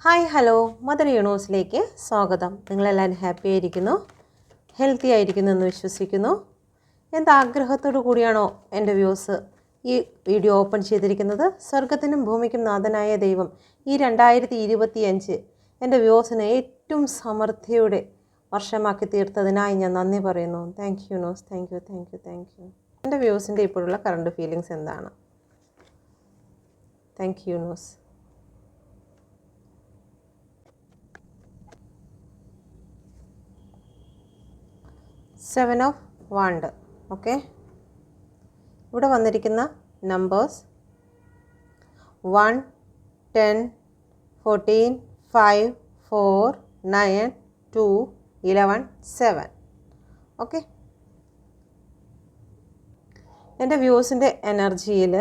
Hi hello mother യൂണിവേഴ്സിലേക്ക് സ്വാഗതം. നിങ്ങളെല്ലാവരും happy ആയിരിക്കുന്നു, ഹെൽത്തി ആയിരിക്കുന്നു എന്ന് വിശ്വസിക്കുന്നു. എന്താഗ്രഹത്തോടു കൂടിയാണോ എൻ്റെ വ്യൂസ് ഈ വീഡിയോ ഓപ്പൺ ചെയ്തിരിക്കുന്നത്? സ്വർഗത്തിനും ഭൂമിക്കും നാഥനായ ദൈവം ഈ 2025 എൻ്റെ വ്യൂസിനെ ഏറ്റവും സമൃദ്ധിയുടെ വർഷമാക്കി തീർത്തതിനായി ഞാൻ നന്ദി പറയുന്നു. താങ്ക് യു നോസ്, thank you, thank you, thank you. എൻ്റെ വ്യൂസിൻ്റെ ഇപ്പോഴുള്ള കറണ്ട് ഫീലിങ്സ് എന്താണ്? താങ്ക് യു നോസ്. Seven of wand. ഓക്കെ, ഇവിടെ വന്നിരിക്കുന്ന നമ്പേഴ്സ് 1, 10, 14, 5, 4, 9, 2, 11, 7. ഓക്കെ, എൻ്റെ വ്യൂസിൻ്റെ എനർജിയിൽ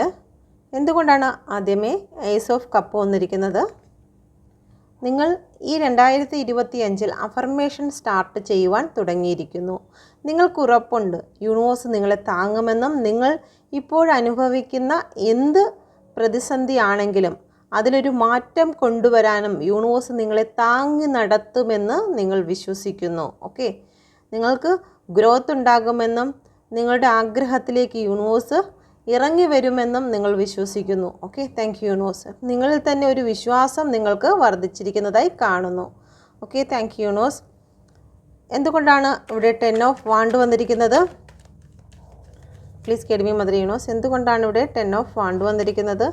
എന്തുകൊണ്ടാണ് ആദ്യമേ ഏസ് ഓഫ് കപ്പ് വന്നിരിക്കുന്നത്? നിങ്ങൾ ഈ 2025 അഫർമേഷൻ സ്റ്റാർട്ട് ചെയ്യുവാൻ തുടങ്ങിയിരിക്കുന്നു. നിങ്ങൾക്കുറപ്പുണ്ട് യൂണിവേഴ്സ് നിങ്ങളെ താങ്ങുമെന്നും നിങ്ങൾ ഇപ്പോഴനുഭവിക്കുന്ന എന്ത് പ്രതിസന്ധിയാണെങ്കിലും അതിലൊരു മാറ്റം കൊണ്ടുവരാനും യൂണിവേഴ്സ് നിങ്ങളെ താങ്ങി നടത്തുമെന്ന് നിങ്ങൾ വിശ്വസിക്കുന്നു. ഓക്കെ, നിങ്ങൾക്ക് ഗ്രോത്ത് ഉണ്ടാകുമെന്നും നിങ്ങളുടെ ആഗ്രഹത്തിലേക്ക് യൂണിവേഴ്സ് ഇറങ്ങി വരുമെന്നും നിങ്ങൾ വിശ്വസിക്കുന്നു. Okay, thank you universe. നിങ്ങളിൽ തന്നെ ഒരു വിശ്വാസം നിങ്ങൾക്ക് വർദ്ധിച്ചിരിക്കുന്നതായി കാണുന്നു. Okay, thank you universe. എന്തുകൊണ്ടാണ് ഇവിടെ 10 ഓഫ് വാണ്ട് വന്നിരിക്കുന്നത്? Please guide me mother universe. എന്തുകൊണ്ടാണ് ഇവിടെ 10 ഓഫ് വാണ്ട് വന്നിരിക്കുന്നത്?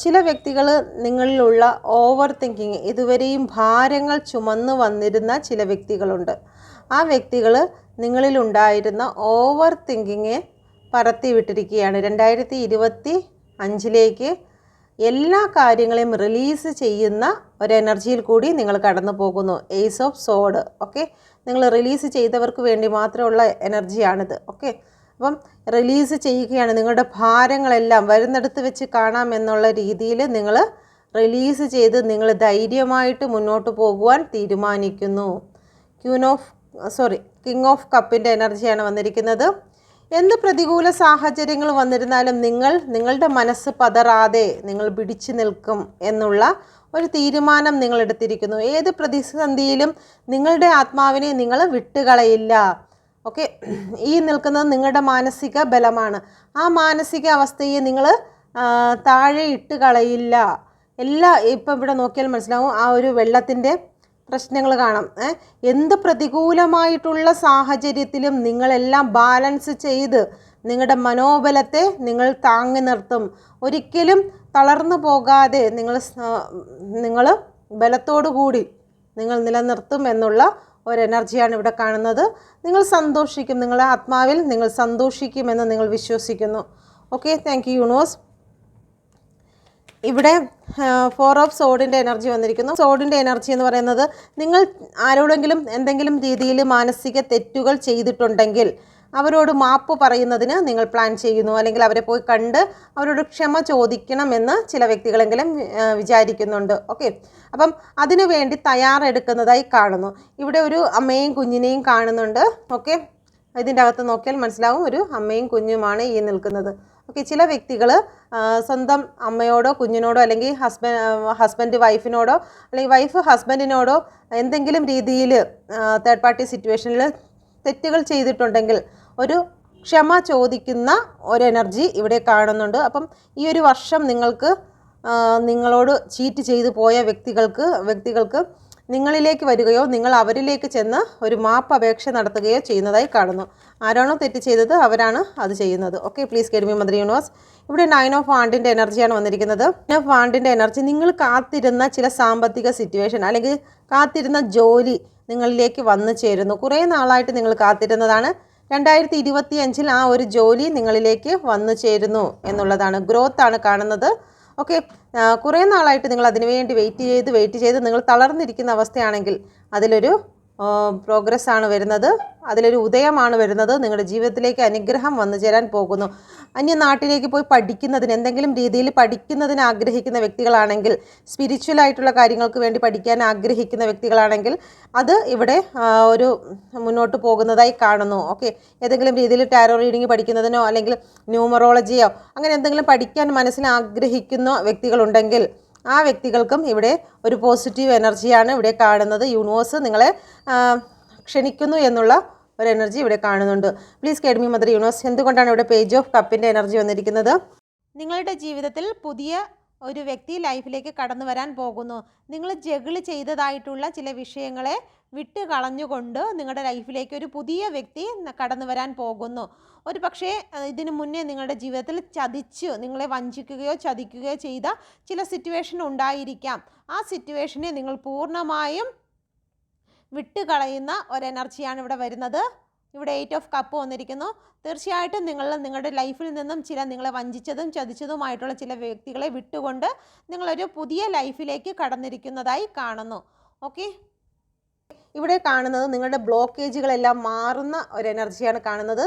ചില വ്യക്തികൾ നിങ്ങളിലുള്ള ഓവർ തിങ്കിങ്, ഇതുവരെയും ഭാരങ്ങൾ ചുമന്നു വന്നിരുന്ന ചില വ്യക്തികളുണ്ട്. ആ വ്യക്തികൾ നിങ്ങളിലുണ്ടായിരുന്ന ഓവർ തിങ്കിങ്ങെ പറത്തി വിട്ടിരിക്കുകയാണ്. 2025 എല്ലാ കാര്യങ്ങളെയും റിലീസ് ചെയ്യുന്ന ഒരു എനർജിയിൽ കൂടി നിങ്ങൾ കടന്നു പോകുന്നു. Ace of sword. ഓക്കെ, നിങ്ങൾ റിലീസ് ചെയ്തവർക്ക് വേണ്ടി മാത്രമുള്ള എനർജിയാണിത്. ഓക്കെ, അപ്പം റിലീസ് ചെയ്യുകയാണ്. നിങ്ങളുടെ ഭാരങ്ങളെല്ലാം വരുന്നിടത്ത് വെച്ച് കാണാം എന്നുള്ള രീതിയിൽ നിങ്ങൾ റിലീസ് ചെയ്ത് നിങ്ങൾ ധൈര്യമായിട്ട് മുന്നോട്ട് പോകുവാൻ തീരുമാനിക്കുന്നു. കിങ് ഓഫ് കപ്പിൻ്റെ എനർജിയാണ് വന്നിരിക്കുന്നത്. എന്ത് പ്രതികൂല സാഹചര്യങ്ങൾ വന്നിരുന്നാലും നിങ്ങളുടെ മനസ്സ് പതറാതെ നിങ്ങൾ പിടിച്ചു നിൽക്കും എന്നുള്ള ഒരു തീരുമാനം നിങ്ങൾ എടുത്തിരിക്കുന്നു. ഏത് പ്രതിസന്ധിയിലും നിങ്ങളുടെ ആത്മാവിനെ നിങ്ങൾ വിട്ടുകളയില്ല. ഓക്കെ, ഈ നിൽക്കുന്നത് നിങ്ങളുടെ മാനസിക ബലമാണ്. ആ മാനസിക അവസ്ഥയെ നിങ്ങൾ താഴെ ഇട്ട് കളയില്ല. ഇപ്പം ഇവിടെ നോക്കിയാൽ മനസ്സിലാവും, ആ ഒരു വെള്ളത്തിൻ്റെ പ്രശ്നങ്ങൾ കാണാം. എന്ത് പ്രതികൂലമായിട്ടുള്ള സാഹചര്യത്തിലും നിങ്ങളെല്ലാം ബാലൻസ് ചെയ്ത് നിങ്ങളുടെ മനോബലത്തെ നിങ്ങൾ താങ്ങി നിർത്തും. ഒരിക്കലും തളർന്നു പോകാതെ നിങ്ങൾ ബലത്തോടു കൂടി നിങ്ങൾ നിലനിർത്തും എന്നുള്ള ഒരു എനർജിയാണ് ഇവിടെ കാണുന്നത്. നിങ്ങൾ സന്തോഷിക്കും, നിങ്ങളുടെ ആത്മാവിൽ നിങ്ങൾ സന്തോഷിക്കുമെന്ന് നിങ്ങൾ വിശ്വസിക്കുന്നു. Okay, thank you universe. ഇവിടെ 4 ഓഫ് സോഡിൻ്റെ എനർജി വന്നിരിക്കുന്നു. സോഡിൻ്റെ എനർജി എന്ന് പറയുന്നത്, നിങ്ങൾ ആരോടെങ്കിലും എന്തെങ്കിലും രീതിയിൽ മാനസിക തെറ്റുകൾ ചെയ്തിട്ടുണ്ടെങ്കിൽ അവരോട് മാപ്പ് പറയുന്നതിന് നിങ്ങൾ പ്ലാൻ ചെയ്യുന്നു. അല്ലെങ്കിൽ അവരെ പോയി കണ്ട് അവരോട് ക്ഷമ ചോദിക്കണമെന്ന് ചില വ്യക്തികളെങ്കിലും വിചാരിക്കുന്നുണ്ട്. ഓക്കെ, അപ്പം അതിനു വേണ്ടി തയ്യാറെടുക്കുന്നതായി കാണുന്നു. ഇവിടെ ഒരു അമ്മയും കുഞ്ഞിനെയും കാണുന്നുണ്ട്. ഓക്കെ, ഇതിൻ്റെ അകത്ത് നോക്കിയാൽ മനസ്സിലാവും, ഒരു അമ്മയും കുഞ്ഞുമാണ് ഈ നിൽക്കുന്നത്. ഓക്കെ, ചില വ്യക്തികൾ സ്വന്തം അമ്മയോടോ കുഞ്ഞിനോടോ അല്ലെങ്കിൽ ഹസ്ബൻഡ് വൈഫിനോടോ അല്ലെങ്കിൽ വൈഫ് ഹസ്ബൻഡിനോടോ എന്തെങ്കിലും രീതിയിൽ തേർഡ് പാർട്ടി സിറ്റുവേഷനിൽ തെറ്റുകൾ ചെയ്തിട്ടുണ്ടെങ്കിൽ ഒരു ക്ഷമ ചോദിക്കുന്ന ഒരു എനർജി ഇവിടെ കാണുന്നുണ്ട്. അപ്പം ഈ ഒരു വർഷം നിങ്ങളോട് ചീറ്റ് ചെയ്തു പോയ വ്യക്തികൾക്ക് നിങ്ങളിലേക്ക് വരികയോ നിങ്ങൾ അവരിലേക്ക് ചെന്ന് ഒരു മാപ്പ് അപേക്ഷ നടത്തുകയോ ചെയ്യുന്നതായി കാണുന്നു. ആരാണോ തെറ്റ് ചെയ്തത് അവരാണ് അത് ചെയ്യുന്നത്. Okay, please guide me mother universe. ഇവിടെ 9 ഓഫ് വാണ്ടിൻ്റെ എനർജിയാണ് വന്നിരിക്കുന്നത്. 9 ഓഫ് വാണ്ടിൻ്റെ എനർജി, നിങ്ങൾ കാത്തിരുന്ന ചില സാമ്പത്തിക സിറ്റുവേഷൻ അല്ലെങ്കിൽ കാത്തിരുന്ന ജോലി നിങ്ങളിലേക്ക് വന്നു ചേരുന്നു. കുറേ നാളായിട്ട് നിങ്ങൾ കാത്തിരുന്നതാണ്. 2025 ആ ഒരു ജോലി നിങ്ങളിലേക്ക് വന്നു ചേരുന്നു എന്നുള്ളതാണ്. ഗ്രോത്താണ് കാണുന്നത്. ഓക്കെ, കുറേ നാളായിട്ട് നിങ്ങൾ അതിനു വേണ്ടി വെയിറ്റ് ചെയ്ത് നിങ്ങൾ തളർന്നിരിക്കുന്ന അവസ്ഥയാണെങ്കിൽ അതിലൊരു പ്രോഗ്രസ് ആണ് വരുന്നത്, അതിലൊരു ഉദയമാണ് വരുന്നത്. നിങ്ങളുടെ ജീവിതത്തിലേക്ക് അനുഗ്രഹം വന്നു ചേരാൻ പോകുന്നു. അന്യനാട്ടിലേക്ക് പോയി എന്തെങ്കിലും രീതിയിൽ പഠിക്കുന്നതിന് ആഗ്രഹിക്കുന്ന വ്യക്തികളാണെങ്കിൽ, സ്പിരിച്വലായിട്ടുള്ള കാര്യങ്ങൾക്ക് വേണ്ടി പഠിക്കാൻ ആഗ്രഹിക്കുന്ന വ്യക്തികളാണെങ്കിൽ അത് ഇവിടെ ഒരു മുന്നോട്ട് പോകുന്നതായി കാണുന്നു. ഓക്കെ, ഏതെങ്കിലും രീതിയിൽ ടാരോ റീഡിങ് പഠിക്കുന്നതിനോ അല്ലെങ്കിൽ ന്യൂമറോളജിയോ അങ്ങനെ എന്തെങ്കിലും പഠിക്കാൻ മനസ്സിൽ ആഗ്രഹിക്കുന്ന വ്യക്തികളുണ്ടെങ്കിൽ ആ വ്യക്തികൾക്കും ഇവിടെ ഒരു പോസിറ്റീവ് എനർജിയാണ് ഇവിടെ കാണുന്നത്. യൂണിവേഴ്സ് നിങ്ങളെ ക്ഷണിക്കുന്നു എന്നുള്ള ഒരു എനർജി ഇവിടെ കാണുന്നുണ്ട്. Please guide me mother universe, എന്തുകൊണ്ടാണ് ഇവിടെ പേജ് ഓഫ് കപ്പിൻ്റെ എനർജി വന്നിരിക്കുന്നത്? നിങ്ങളുടെ ജീവിതത്തിൽ പുതിയ ഒരു വ്യക്തി ലൈഫിലേക്ക് കടന്നു വരാൻ പോകുന്നു. നിങ്ങൾ ജഗിൾ ചെയ്തതായിട്ടുള്ള ചില വിഷയങ്ങളെ വിട്ട് കളഞ്ഞുകൊണ്ട് നിങ്ങളുടെ ലൈഫിലേക്ക് ഒരു പുതിയ വ്യക്തി കടന്നു വരാൻ പോകുന്നു. ഒരു പക്ഷേ ഇതിനു മുന്നേ നിങ്ങളുടെ ജീവിതത്തിൽ നിങ്ങളെ വഞ്ചിക്കുകയോ ചതിക്കുകയോ ചെയ്ത ചില സിറ്റുവേഷൻ ഉണ്ടായിരിക്കാം. ആ സിറ്റുവേഷനെ നിങ്ങൾ പൂർണ്ണമായും വിട്ടുകളയുന്ന ഒരു എനർജിയാണ് ഇവിടെ വരുന്നത്. ഇവിടെ 8 ഓഫ് കപ്പ് വന്നിരിക്കുന്നു. തീർച്ചയായിട്ടും നിങ്ങളുടെ ലൈഫിൽ നിന്നും നിങ്ങളെ വഞ്ചിച്ചതും ചതിച്ചതുമായിട്ടുള്ള ചില വ്യക്തികളെ വിട്ടുകൊണ്ട് നിങ്ങളൊരു പുതിയ ലൈഫിലേക്ക് കടന്നിരിക്കുന്നതായി കാണുന്നു. ഓക്കെ, ഇവിടെ കാണുന്നത് നിങ്ങളുടെ ബ്ലോക്കേജുകളെല്ലാം മാറുന്ന ഒരു എനർജിയാണ് കാണുന്നത്.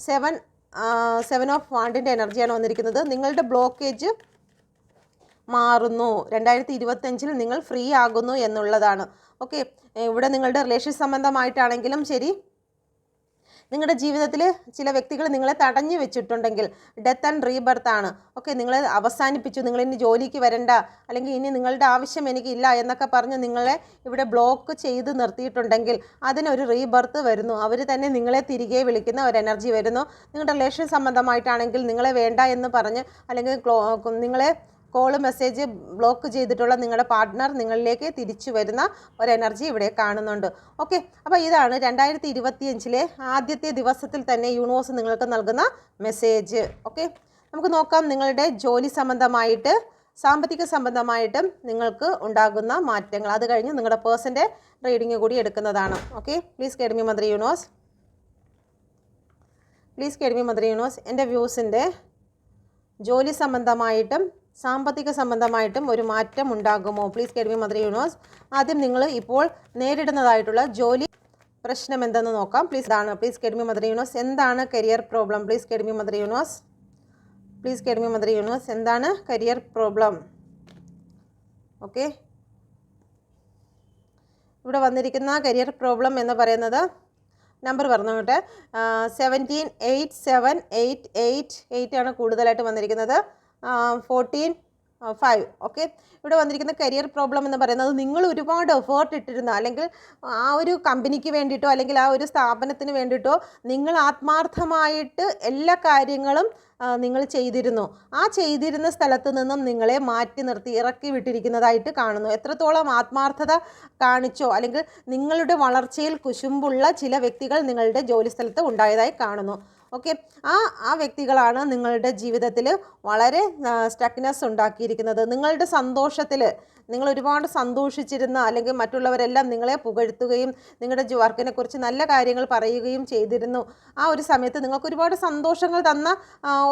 7 ഓഫ് വാണ്ടിൻ്റെ എനർജിയാണ് വന്നിരിക്കുന്നത്. നിങ്ങളുടെ ബ്ലോക്കേജ് മാറുന്നു. 2025 നിങ്ങൾ ഫ്രീ ആകുന്നു എന്നുള്ളതാണ്. ഓക്കെ, ഇവിടെ നിങ്ങളുടെ റിലേഷൻ സംബന്ധമായിട്ടാണെങ്കിലും ശരി, നിങ്ങളുടെ ജീവിതത്തിൽ ചില വ്യക്തികൾ നിങ്ങളെ തടഞ്ഞു വെച്ചിട്ടുണ്ടെങ്കിൽ ഡെത്ത് ആൻഡ് റീബർത്ത് ആണ്. ഓക്കെ, നിങ്ങളെ അവസാനിപ്പിച്ചു, നിങ്ങളിനി ജോലിക്ക് വരണ്ട, അല്ലെങ്കിൽ ഇനി നിങ്ങളുടെ ആവശ്യം എനിക്കില്ല എന്നൊക്കെ പറഞ്ഞ് നിങ്ങളെ ഇവിടെ ബ്ലോക്ക് ചെയ്ത് നിർത്തിയിട്ടുണ്ടെങ്കിൽ അതിനൊരു റീബർത്ത് വരുന്നു. അവർ തന്നെ നിങ്ങളെ തിരികെ വിളിക്കുന്ന ഒരു എനർജി വരുന്നു. നിങ്ങളുടെ റിലേഷൻ സംബന്ധമായിട്ടാണെങ്കിൽ നിങ്ങളെ വേണ്ട എന്ന് പറഞ്ഞ്, അല്ലെങ്കിൽ നിങ്ങളെ കോള് മെസ്സേജ് ബ്ലോക്ക് ചെയ്തിട്ടുള്ള നിങ്ങളുടെ പാർട്ട്ണർ നിങ്ങളിലേക്ക് തിരിച്ചു വരുന്ന ഒരു എനർജി ഇവിടെ കാണുന്നുണ്ട്. ഓക്കെ, അപ്പോൾ ഇതാണ് 2025 ആദ്യത്തെ ദിവസത്തിൽ തന്നെ യൂണിവേഴ്സ് നിങ്ങൾക്ക് നൽകുന്ന മെസ്സേജ്. ഓക്കെ, നമുക്ക് നോക്കാം നിങ്ങളുടെ ജോലി സംബന്ധമായിട്ട്, സാമ്പത്തിക സംബന്ധമായിട്ടും നിങ്ങൾക്ക് ഉണ്ടാകുന്ന മാറ്റങ്ങൾ. അത് കഴിഞ്ഞ് നിങ്ങളുടെ പേഴ്സൻ്റെ റീഡിങ് കൂടി എടുക്കുന്നതാണ്. Okay, please guide me mother universe, please guide me mother universe. എൻ്റെ വ്യൂസിൻ്റെ ജോലി സംബന്ധമായിട്ടും സാമ്പത്തിക സംബന്ധമായിട്ടും ഒരു മാറ്റം ഉണ്ടാകുമോ? Please guide me mother universe. ആദ്യം നിങ്ങൾ ഇപ്പോൾ നേരിടുന്നതായിട്ടുള്ള ജോലി പ്രശ്നം എന്തെന്ന് നോക്കാം. Please guide me mother universe. എന്താണ് career problem? Please guide me mother universe, please guide me mother universe. എന്താണ് കരിയർ പ്രോബ്ലം? ഓക്കെ, ഇവിടെ വന്നിരിക്കുന്ന കരിയർ പ്രോബ്ലം എന്ന് പറയുന്നത്, നമ്പർ പറഞ്ഞോട്ടെ, 17 8 7 8 8 8 ആണ് കൂടുതലായിട്ട് വന്നിരിക്കുന്നത്. 14 5. ഓക്കെ, ഇവിടെ വന്നിരിക്കുന്ന കരിയർ പ്രോബ്ലം എന്ന് പറയുന്നത് നിങ്ങൾ ഒരുപാട് എഫേർട്ട് ഇട്ടിരുന്ന, അല്ലെങ്കിൽ ആ ഒരു കമ്പനിക്ക് വേണ്ടിയിട്ടോ അല്ലെങ്കിൽ ആ ഒരു സ്ഥാപനത്തിന് വേണ്ടിയിട്ടോ നിങ്ങൾ ആത്മാർത്ഥമായിട്ട് എല്ലാ കാര്യങ്ങളും നിങ്ങൾ ചെയ്തിരുന്നു. ആ ചെയ്തിരുന്ന സ്ഥലത്ത് നിന്നും നിങ്ങളെ മാറ്റി നിർത്തി ഇറക്കി വിട്ടിരിക്കുന്നതായിട്ട് കാണുന്നു. എത്രത്തോളം ആത്മാർത്ഥത കാണിച്ചോ, അല്ലെങ്കിൽ നിങ്ങളുടെ വളർച്ചയിൽ കുശുമ്പുള്ള ചില വ്യക്തികൾ നിങ്ങളുടെ ജോലി സ്ഥലത്ത് ഉണ്ടായതായി കാണുന്നു. ഓക്കെ, ആ വ്യക്തികളാണ് നിങ്ങളുടെ ജീവിതത്തിൽ വളരെ സ്റ്റക്നെസ് ഉണ്ടാക്കിയിരിക്കുന്നത്. നിങ്ങളുടെ സന്തോഷത്തിൽ നിങ്ങൾ ഒരുപാട് സന്തോഷിച്ചിരുന്ന, അല്ലെങ്കിൽ മറ്റുള്ളവരെല്ലാം നിങ്ങളെ പുകഴ്ത്തുകയും നിങ്ങളുടെ വർക്കിനെ കുറിച്ച് നല്ല കാര്യങ്ങൾ പറയുകയും ചെയ്തിരുന്നു. ആ ഒരു സമയത്ത് നിങ്ങൾക്ക് ഒരുപാട് സന്തോഷങ്ങൾ തന്ന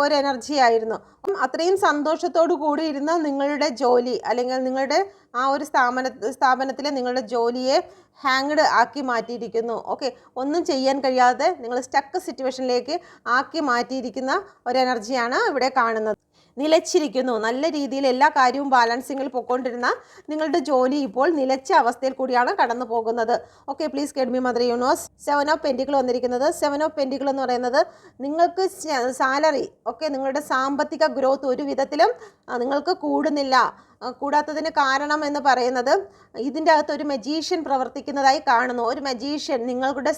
ഒരു എനർജി ആയിരുന്നു. അത്രയും സന്തോഷത്തോടു കൂടി ഇരുന്ന നിങ്ങളുടെ ജോലി, അല്ലെങ്കിൽ നിങ്ങളുടെ ആ ഒരു സ്ഥാപനത്തിലെ നിങ്ങളുടെ ജോലിയെ ഹാങ്ഡ് ആക്കി മാറ്റിയിരിക്കുന്നു. ഓക്കെ, ഒന്നും ചെയ്യാൻ കഴിയാതെ നിങ്ങൾ സ്റ്റക്ക് സിറ്റുവേഷനിലേക്ക് ആക്കി മാറ്റിയിരിക്കുന്ന ഒരു എനർജിയാണ് ഇവിടെ കാണുന്നത്. നിലച്ചിരിക്കുന്നു. നല്ല രീതിയിൽ എല്ലാ കാര്യവും ബാലൻസിങ്ങിൽ പൊയ്ക്കൊണ്ടിരുന്ന നിങ്ങളുടെ ജോലി ഇപ്പോൾ നിലച്ച അവസ്ഥയിൽ കൂടിയാണ് കടന്നു പോകുന്നത്. Okay, please guide me mother universe. 7 of pentacle വന്നിരിക്കുന്നത്. 7 ഓഫ് പെൻറ്റിക്കിൾ എന്ന് പറയുന്നത് നിങ്ങൾക്ക് സാലറി, ഓക്കെ, നിങ്ങളുടെ സാമ്പത്തിക ഗ്രോത്ത് ഒരു വിധത്തിലും നിങ്ങൾക്ക് കൂടുന്നില്ല. കൂടാത്തതിന് കാരണം എന്ന് പറയുന്നത് ഇതിൻ്റെ അകത്ത് ഒരു മജീഷ്യൻ പ്രവർത്തിക്കുന്നതായി കാണുന്നു. ഒരു മജീഷ്യൻ നിങ്ങളുടെ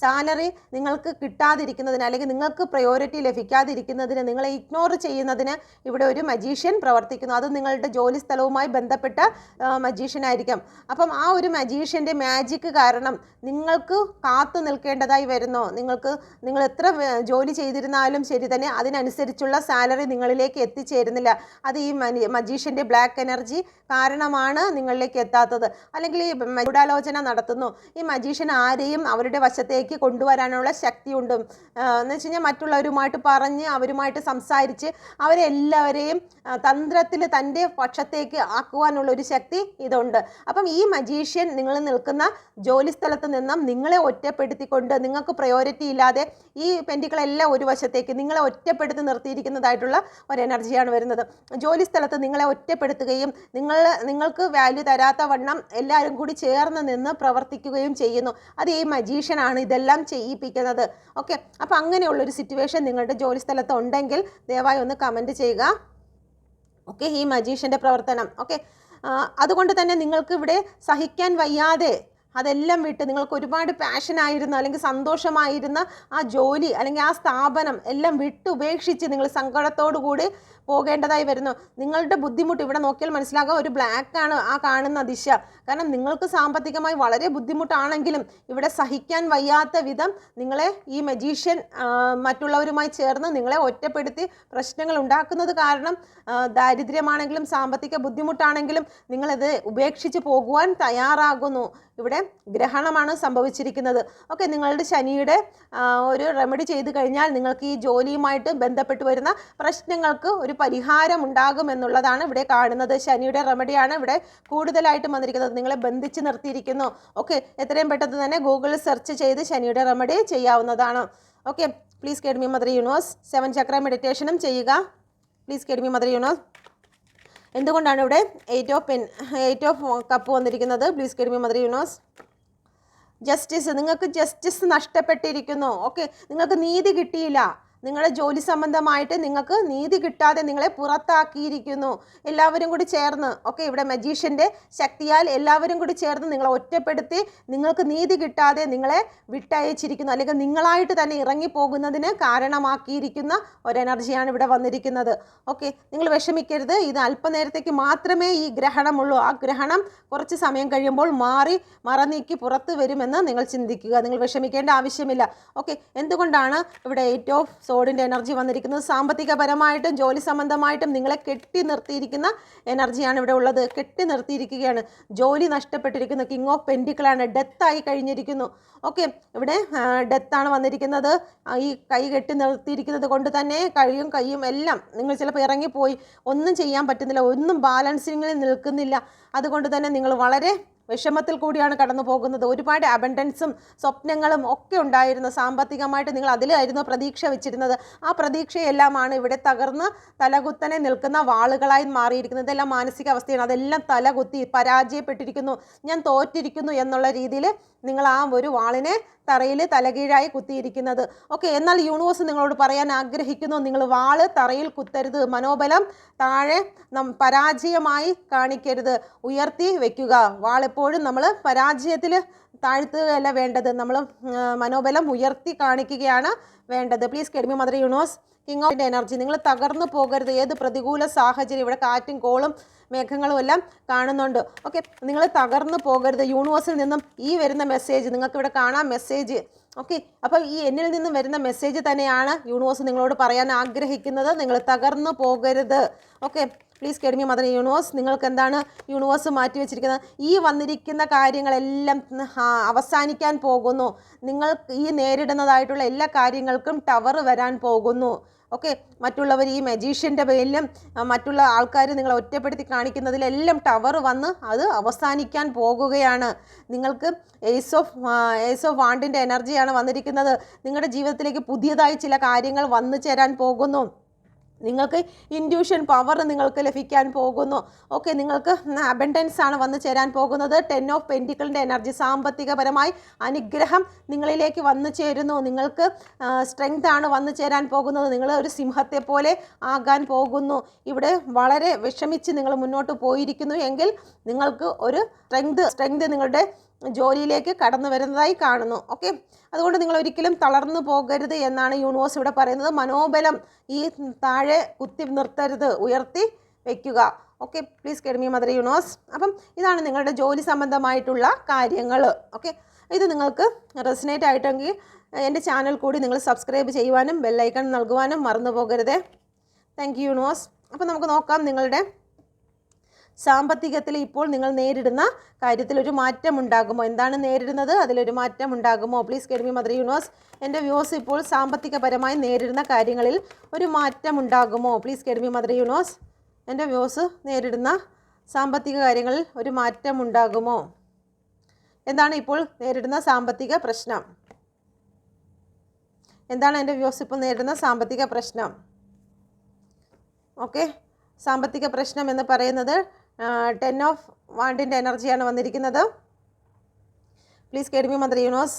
സാലറി നിങ്ങൾക്ക് കിട്ടാതിരിക്കുന്നതിന്, അല്ലെങ്കിൽ നിങ്ങൾക്ക് പ്രയോറിറ്റി ലഭിക്കാതിരിക്കുന്നതിന്, നിങ്ങളെ ഇഗ്നോർ ചെയ്യുന്നതിന് ഇവിടെ ഒരു മജീഷ്യൻ പ്രവർത്തിക്കുന്നു. അത് നിങ്ങളുടെ ജോലി സ്ഥലവുമായി ബന്ധപ്പെട്ട മജീഷ്യൻ ആയിരിക്കാം. അപ്പം ആ ഒരു മജീഷ്യൻ്റെ മാജിക്ക് കാരണം നിങ്ങൾക്ക് കാത്തു നിൽക്കേണ്ടതായി വരുന്നു. നിങ്ങൾ എത്ര ജോലി ചെയ്തിരുന്നാലും ശരി തന്നെ അതിനനുസരിച്ചുള്ള സാലറി നിങ്ങളിലേക്ക് എത്തിച്ചേരുന്നില്ല. അത് ഈ മജീഷ്യൻ്റെ ബ്ലാക്ക് എനർജി കാരണമാണ് നിങ്ങളിലേക്ക് എത്താത്തത്. അല്ലെങ്കിൽ ഈ ഗൂഢാലോചന നടത്തുന്നു. ഈ മജീഷ്യൻ ആരെയും അവരുടെ വശത്തേക്ക് കൊണ്ടുവരാനുള്ള ശക്തിയുണ്ട്. എന്ന് വെച്ച് കഴിഞ്ഞാൽ മറ്റുള്ളവരുമായിട്ട് പറഞ്ഞ്, അവരുമായിട്ട് സംസാരിച്ച് അവരെല്ലാവരെയും തന്ത്രത്തിൽ തൻ്റെ പക്ഷത്തേക്ക് ആക്കുവാനുള്ള ഒരു ശക്തി ഇതുണ്ട്. അപ്പം ഈ മജീഷ്യൻ നിങ്ങൾ നിൽക്കുന്ന ജോലി സ്ഥലത്ത് നിന്നും നിങ്ങളെ ഒറ്റപ്പെടുത്തിക്കൊണ്ട്, നിങ്ങൾക്ക് പ്രയോറിറ്റി ഇല്ലാതെ ഈ പെൻറ്റിക്കിളെല്ലാം ഒരു വശത്തേക്ക് നിങ്ങളെ ഒറ്റപ്പെടുത്തി നിർത്തിയിരിക്കുന്നതായിട്ടുള്ള ഒരു എനർജിയാണ് വരുന്നത്. ജോലി സ്ഥലത്ത് നിങ്ങളെ ഒറ്റപ്പെടുത്തുകയും നിങ്ങൾക്ക് വാല്യൂ തരാത്ത വണ്ണം എല്ലാവരും കൂടി ചേർന്ന് നിന്ന് പ്രവർത്തിക്കുകയും ചെയ്യുന്നു. അത് ഈ മജീഷ്യനാണ് ഇതെല്ലാം ചെയ്യിപ്പിക്കുന്നത്. ഓക്കെ, അപ്പോൾ അങ്ങനെയുള്ളൊരു സിറ്റുവേഷൻ നിങ്ങളുടെ ജോലി സ്ഥലത്ത് ഉണ്ടെങ്കിൽ ദയവായി ഒന്ന് കമൻറ്റ് ചെയ്യുക. ഓക്കെ, ഈ മജീഷ്യൻ്റെ പ്രവർത്തനം. ഓക്കെ, അതുകൊണ്ട് തന്നെ നിങ്ങൾക്ക് ഇവിടെ സഹിക്കാൻ വയ്യാതെ അതെല്ലാം വിട്ട് നിങ്ങൾക്ക് ഒരുപാട് പാഷനായിരുന്ന അല്ലെങ്കിൽ സന്തോഷമായിരുന്ന ആ ജോലി അല്ലെങ്കിൽ ആ സ്ഥാപനം എല്ലാം വിട്ട് ഉപേക്ഷിച്ച് നിങ്ങൾ സങ്കടത്തോടു കൂടി പോകേണ്ടതായി വരുന്നു. നിങ്ങളുടെ ബുദ്ധിമുട്ട് ഇവിടെ നോക്കിയാൽ മനസ്സിലാകാം, ഒരു ബ്ലാക്കാണ് ആ കാണുന്ന ദിശ. കാരണം നിങ്ങൾക്ക് സാമ്പത്തികമായി വളരെ ബുദ്ധിമുട്ടാണെങ്കിലും ഇവിടെ സഹിക്കാൻ വയ്യാത്ത വിധം നിങ്ങളെ ഈ മജീഷ്യൻ മറ്റുള്ളവരുമായി ചേർന്ന് നിങ്ങളെ ഒറ്റപ്പെടുത്തി പ്രശ്നങ്ങൾ ഉണ്ടാക്കുന്നത് കാരണം ദാരിദ്ര്യമാണെങ്കിലും സാമ്പത്തിക ബുദ്ധിമുട്ടാണെങ്കിലും നിങ്ങളിത് ഉപേക്ഷിച്ച് പോകുവാൻ തയ്യാറാകുന്നു. ഇവിടെ ഗ്രഹണമാണ് സംഭവിച്ചിരിക്കുന്നത്. ഓക്കെ, നിങ്ങളുടെ ശനിയുടെ ഒരു റെമഡി ചെയ്ത് കഴിഞ്ഞാൽ നിങ്ങൾക്ക് ഈ ജോലിയുമായിട്ട് ബന്ധപ്പെട്ട് വരുന്ന പ്രശ്നങ്ങൾക്ക് ഒരു പരിഹാരം ഉണ്ടാകുമെന്നുള്ളതാണ് ഇവിടെ കാണുന്നത്. ശനിയുടെ റെമഡിയാണ് ഇവിടെ കൂടുതലായിട്ടും വന്നിരിക്കുന്നത്. നിങ്ങളെ ബന്ധിച്ച് നിർത്തിയിരിക്കുന്നു. ഓക്കെ, എത്രയും പെട്ടെന്ന് തന്നെ ഗൂഗിളിൽ സെർച്ച് ചെയ്ത് ശനിയുടെ റെമഡി ചെയ്യാവുന്നതാണ്. Okay, please guide me mother universe. 7 ചക്ര മെഡിറ്റേഷനും ചെയ്യുക. Please guide me mother universe. എന്തുകൊണ്ടാണ് ഇവിടെ 8 ഓഫ് കപ്പ് വന്നിരിക്കുന്നത്? Please guide me mother universe. Justice, നിങ്ങൾക്ക് ജസ്റ്റിസ് നഷ്ടപ്പെട്ടിരിക്കുന്നു. ഓക്കെ, നിങ്ങൾക്ക് നീതി കിട്ടിയില്ല. നിങ്ങളുടെ ജോലി സംബന്ധമായിട്ട് നിങ്ങൾക്ക് നീതി കിട്ടാതെ നിങ്ങളെ പുറത്താക്കിയിരിക്കുന്നു എല്ലാവരും കൂടി ചേർന്ന്. ഓക്കെ, ഇവിടെ മജീഷ്യൻ്റെ ശക്തിയാൽ എല്ലാവരും കൂടി ചേർന്ന് നിങ്ങളെ ഒറ്റപ്പെടുത്തി നിങ്ങൾക്ക് നീതി കിട്ടാതെ നിങ്ങളെ വിട്ടയച്ചിരിക്കുന്നു, അല്ലെങ്കിൽ നിങ്ങളായിട്ട് തന്നെ ഇറങ്ങിപ്പോകുന്നതിന് കാരണമാക്കിയിരിക്കുന്ന ഒരു എനർജിയാണ് ഇവിടെ വന്നിരിക്കുന്നത്. ഓക്കെ, നിങ്ങൾ വിഷമിക്കരുത്. ഇത് അല്പനേരത്തേക്ക് മാത്രമേ ഈ ഗ്രഹണമുള്ളൂ. ആ ഗ്രഹണം കുറച്ച് സമയം കഴിയുമ്പോൾ മറനീക്കി പുറത്ത് വരുമെന്ന് നിങ്ങൾ ചിന്തിക്കുക. നിങ്ങൾ വിഷമിക്കേണ്ട ആവശ്യമില്ല. ഓക്കെ, എന്തുകൊണ്ടാണ് ഇവിടെ 8 ഓഫ് സോഡിൻ്റെ എനർജി വന്നിരിക്കുന്നത്? സാമ്പത്തികപരമായിട്ടും ജോലി സംബന്ധമായിട്ടും നിങ്ങളെ കെട്ടി നിർത്തിയിരിക്കുന്ന എനർജിയാണ് ഇവിടെ ഉള്ളത്. കെട്ടി നിർത്തിയിരിക്കുകയാണ്. ജോലി നഷ്ടപ്പെട്ടിരിക്കുന്നു. King of പെൻറ്റിക്കിളാണ്. ഡെത്തായി കഴിഞ്ഞിരിക്കുന്നു. ഓക്കെ, ഇവിടെ ഡെത്താണ് വന്നിരിക്കുന്നത്. ഈ കൈ കെട്ടി നിർത്തിയിരിക്കുന്നത് കൊണ്ട് തന്നെ കൈയും എല്ലാം നിങ്ങൾ ചിലപ്പോൾ ഇറങ്ങിപ്പോയി, ഒന്നും ചെയ്യാൻ പറ്റുന്നില്ല, ഒന്നും ബാലൻസിങ്ങിൽ നിൽക്കുന്നില്ല. അതുകൊണ്ട് തന്നെ നിങ്ങൾ വളരെ വിഷമത്തിൽ കൂടിയാണ് കടന്നു പോകുന്നത്. ഒരുപാട് അബണ്ടൻസും സ്വപ്നങ്ങളും ഒക്കെ ഉണ്ടായിരുന്നു. സാമ്പത്തികമായിട്ട് നിങ്ങൾ അതിലായിരുന്നു പ്രതീക്ഷ വെച്ചിരുന്നത്. ആ പ്രതീക്ഷയെല്ലാമാണ് ഇവിടെ തകർന്ന് തലകുത്തനെ നിൽക്കുന്ന വാളുകളായി മാറിയിരിക്കുന്നത്. ഇതെല്ലാം മാനസികാവസ്ഥയാണ്. അതെല്ലാം തലകുത്തി പരാജയപ്പെട്ടിരിക്കുന്നു, ഞാൻ തോറ്റിരിക്കുന്നു എന്നുള്ള രീതിയിൽ നിങ്ങൾ ആ ഒരു വാളിനെ തറയിൽ തലകീഴായി കുത്തിയിരിക്കുന്നത്. ഓക്കെ, എന്നാൽ യൂണിവേഴ്സ് നിങ്ങളോട് പറയാൻ ആഗ്രഹിക്കുന്നു, നിങ്ങൾ വാള് തറയിൽ കുത്തരുത്. മനോബലം താഴെ പരാജയമായി കാണിക്കരുത്, ഉയർത്തി വെക്കുക. വാളെപ്പോഴും നമ്മൾ പരാജയത്തിൽ താഴ്ത്തുകയല്ല വേണ്ടത്, നമ്മൾ മനോബലം ഉയർത്തി കാണിക്കുകയാണ് വേണ്ടത്. Please guide me mother universe. King of energy, നിങ്ങൾ തകർന്നു പോകരുത്. ഏത് പ്രതികൂല സാഹചര്യം, ഇവിടെ കാറ്റും കോളും മേഘങ്ങളും എല്ലാം കാണുന്നുണ്ട്. ഓക്കെ, നിങ്ങൾ തകർന്നു പോകരുത്. യൂണിവേഴ്സിൽ നിന്നും ഈ വരുന്ന മെസ്സേജ് നിങ്ങൾക്ക് ഇവിടെ കാണാം. മെസ്സേജ് ഓക്കെ, അപ്പോൾ ഈ എന്നിൽ നിന്നും വരുന്ന മെസ്സേജ് തന്നെയാണ് യൂണിവേഴ്സ് നിങ്ങളോട് പറയാൻ ആഗ്രഹിക്കുന്നത്. നിങ്ങൾ തകർന്നു പോകരുത്. Okay, please guide me mother universe. നിങ്ങൾക്ക് എന്താണ് യൂണിവേഴ്സ് മാറ്റി വെച്ചിരിക്കുന്നത്? ഈ വന്നിരിക്കുന്ന കാര്യങ്ങളെല്ലാം അവസാനിക്കാൻ പോകുന്നു. നിങ്ങൾ ഈ നേരിടുന്നതായിട്ടുള്ള എല്ലാ കാര്യങ്ങൾക്കും ടവർ വരാൻ പോകുന്നു. ഓക്കെ, മറ്റുള്ളവർ ഈ മജീഷ്യൻ്റെ പേരിലും മറ്റുള്ള ആൾക്കാർ നിങ്ങളെ ഒറ്റപ്പെടുത്തി കാണിക്കുന്നതിലെല്ലാം ടവർ വന്ന് അത് അവസാനിക്കാൻ പോകുകയാണ്. നിങ്ങൾക്ക് ഏസ് ഓഫ് വാണ്ടിൻ്റെ എനർജിയാണ് വന്നിരിക്കുന്നത്. നിങ്ങളുടെ ജീവിതത്തിലേക്ക് പുതിയതായി ചില കാര്യങ്ങൾ വന്നു ചേരാൻ പോകുന്നു. നിങ്ങൾക്ക് ഇൻഡ്യൂഷൻ പവർ നിങ്ങൾക്ക് ലഭിക്കാൻ പോകുന്നു. ഓക്കെ, നിങ്ങൾക്ക് അബൻഡൻസ് ആണ് വന്നു ചേരാൻ പോകുന്നത്. 10 ഓഫ് പെൻറ്റിക്കിളിൻ്റെ എനർജി, സാമ്പത്തികപരമായി അനുഗ്രഹം നിങ്ങളിലേക്ക് വന്നു ചേരുന്നു. നിങ്ങൾക്ക് സ്ട്രെങ്ത് ആണ് വന്നു ചേരാൻ പോകുന്നത്. നിങ്ങൾ ഒരു സിംഹത്തെ പോലെ ആകാൻ പോകുന്നു. ഇവിടെ വളരെ വിഷമിച്ച് നിങ്ങൾ മുന്നോട്ട് പോയിരിക്കുന്നു എങ്കിൽ നിങ്ങൾക്ക് ഒരു സ്ട്രെങ്ത് നിങ്ങളുടെ ജോലിയിലേക്ക് കടന്നു വരുന്നതായി കാണുന്നു. ഓക്കെ, അതുകൊണ്ട് നിങ്ങൾ ഒരിക്കലും തളർന്നു പോകരുത് എന്നാണ് യൂണിവേഴ്സ് ഇവിടെ പറയുന്നത്. മനോബലം ഈ താഴെ കുത്തി നിർത്തരുത്, ഉയർത്തി വയ്ക്കുക. Okay, please guide me mother universe. അപ്പം ഇതാണ് നിങ്ങളുടെ ജോലി സംബന്ധമായിട്ടുള്ള കാര്യങ്ങൾ. ഓക്കെ, ഇത് നിങ്ങൾക്ക് റെസനേറ്റ് ആയിട്ടെങ്കിൽ എൻ്റെ ചാനൽ കൂടി നിങ്ങൾ സബ്സ്ക്രൈബ് ചെയ്യുവാനും ബെല്ലൈക്കൺ നൽകുവാനും മറന്നു പോകരുതേ. Thank you universe. അപ്പം നമുക്ക് നോക്കാം, നിങ്ങളുടെ സാമ്പത്തികത്തിൽ ഇപ്പോൾ നിങ്ങൾ നേരിടുന്ന കാര്യത്തിൽ ഒരു മാറ്റം ഉണ്ടാകുമോ? എന്താണ് നേരിടുന്നത്? അതിലൊരു മാറ്റം ഉണ്ടാകുമോ? Please guide me mother universe. എൻ്റെ വ്യൂസ് ഇപ്പോൾ സാമ്പത്തികപരമായി നേരിടുന്ന കാര്യങ്ങളിൽ ഒരു മാറ്റം ഉണ്ടാകുമോ? Please guide me mother universe. എൻ്റെ വ്യൂസ് നേരിടുന്ന സാമ്പത്തിക കാര്യങ്ങളിൽ ഒരു മാറ്റം ഉണ്ടാകുമോ? എന്താണ് ഇപ്പോൾ നേരിടുന്ന സാമ്പത്തിക പ്രശ്നം? എന്താണ് എൻ്റെ വ്യൂസ് ഇപ്പോൾ നേരിടുന്ന സാമ്പത്തിക പ്രശ്നം? ഓക്കെ, സാമ്പത്തിക പ്രശ്നം എന്ന് പറയുന്നത് 10 ഓഫ് വാണ്ടിൻ്റെ എനർജിയാണ് വന്നിരിക്കുന്നത്. Please guide me mother universe.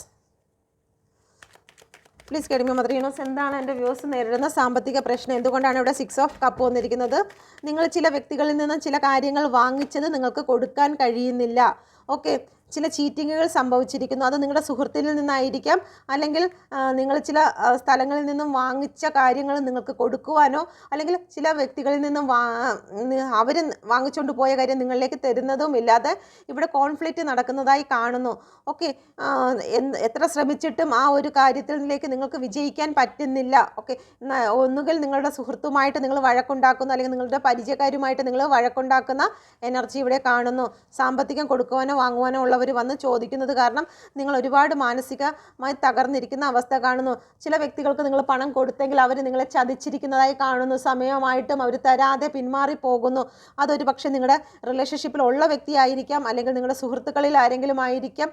Please കേൾമി മദർ യൂണിവേഴ്സ്, എന്താണ് എൻ്റെ വ്യൂസ് നേരിടുന്ന സാമ്പത്തിക പ്രശ്നം? എന്തുകൊണ്ടാണ് ഇവിടെ 6 ഓഫ് കപ്പ് വന്നിരിക്കുന്നത്? നിങ്ങൾ ചില വ്യക്തികളിൽ നിന്നും ചില കാര്യങ്ങൾ വാങ്ങിച്ചത് നിങ്ങൾക്ക് കൊടുക്കാൻ കഴിയുന്നില്ല. ഓക്കെ, ചില ചീറ്റിങ്ങുകൾ സംഭവിച്ചിരിക്കുന്നു. അത് നിങ്ങളുടെ സുഹൃത്തിൽ നിന്നായിരിക്കാം, അല്ലെങ്കിൽ നിങ്ങൾ ചില സ്ഥലങ്ങളിൽ നിന്നും വാങ്ങിച്ച കാര്യങ്ങൾ നിങ്ങൾക്ക് കൊടുക്കുവാനോ, അല്ലെങ്കിൽ ചില വ്യക്തികളിൽ നിന്നും അവർ വാങ്ങിച്ചുകൊണ്ട് പോയ കാര്യം നിങ്ങളിലേക്ക് തരുന്നതും ഇല്ലാതെ ഇവിടെ കോൺഫ്ലിക്റ്റ് നടക്കുന്നതായി കാണുന്നു. ഓക്കെ, എത്ര ശ്രമിച്ചിട്ടും ആ ഒരു കാര്യത്തിലേക്ക് നിങ്ങൾക്ക് വിജയിക്കാൻ പറ്റുന്നില്ല. ഓക്കെ, ഒന്നുകിൽ നിങ്ങളുടെ സുഹൃത്തുമായിട്ട് നിങ്ങൾ വഴക്കുണ്ടാക്കുന്നു, അല്ലെങ്കിൽ നിങ്ങളുടെ പരിചയക്കാരുമായിട്ട് നിങ്ങൾ വഴക്കുണ്ടാക്കുന്ന എനർജി ഇവിടെ കാണുന്നു. സാമ്പത്തികം കൊടുക്കുവാനോ വാങ്ങുവാനോ ഉള്ളവർ വന്ന് ചോദിക്കുന്നത് കാരണം നിങ്ങൾ ഒരുപാട് മാനസികമായി തകർന്നിരിക്കുന്ന അവസ്ഥ കാണുന്നു. ചില വ്യക്തികൾക്ക് നിങ്ങൾ പണം കൊടുത്തെങ്കിൽ അവർ നിങ്ങളെ ചതിച്ചിരിക്കുന്നതായി കാണുന്നു. സമയമായിട്ടും അവർ തരാതെ പിന്മാറി പോകുന്നു. അതൊരു പക്ഷേ നിങ്ങളുടെ റിലേഷൻഷിപ്പിലുള്ള വ്യക്തിയായിരിക്കാം, അല്ലെങ്കിൽ നിങ്ങളുടെ സുഹൃത്തുക്കളിൽ ആരെങ്കിലും ആയിരിക്കാം.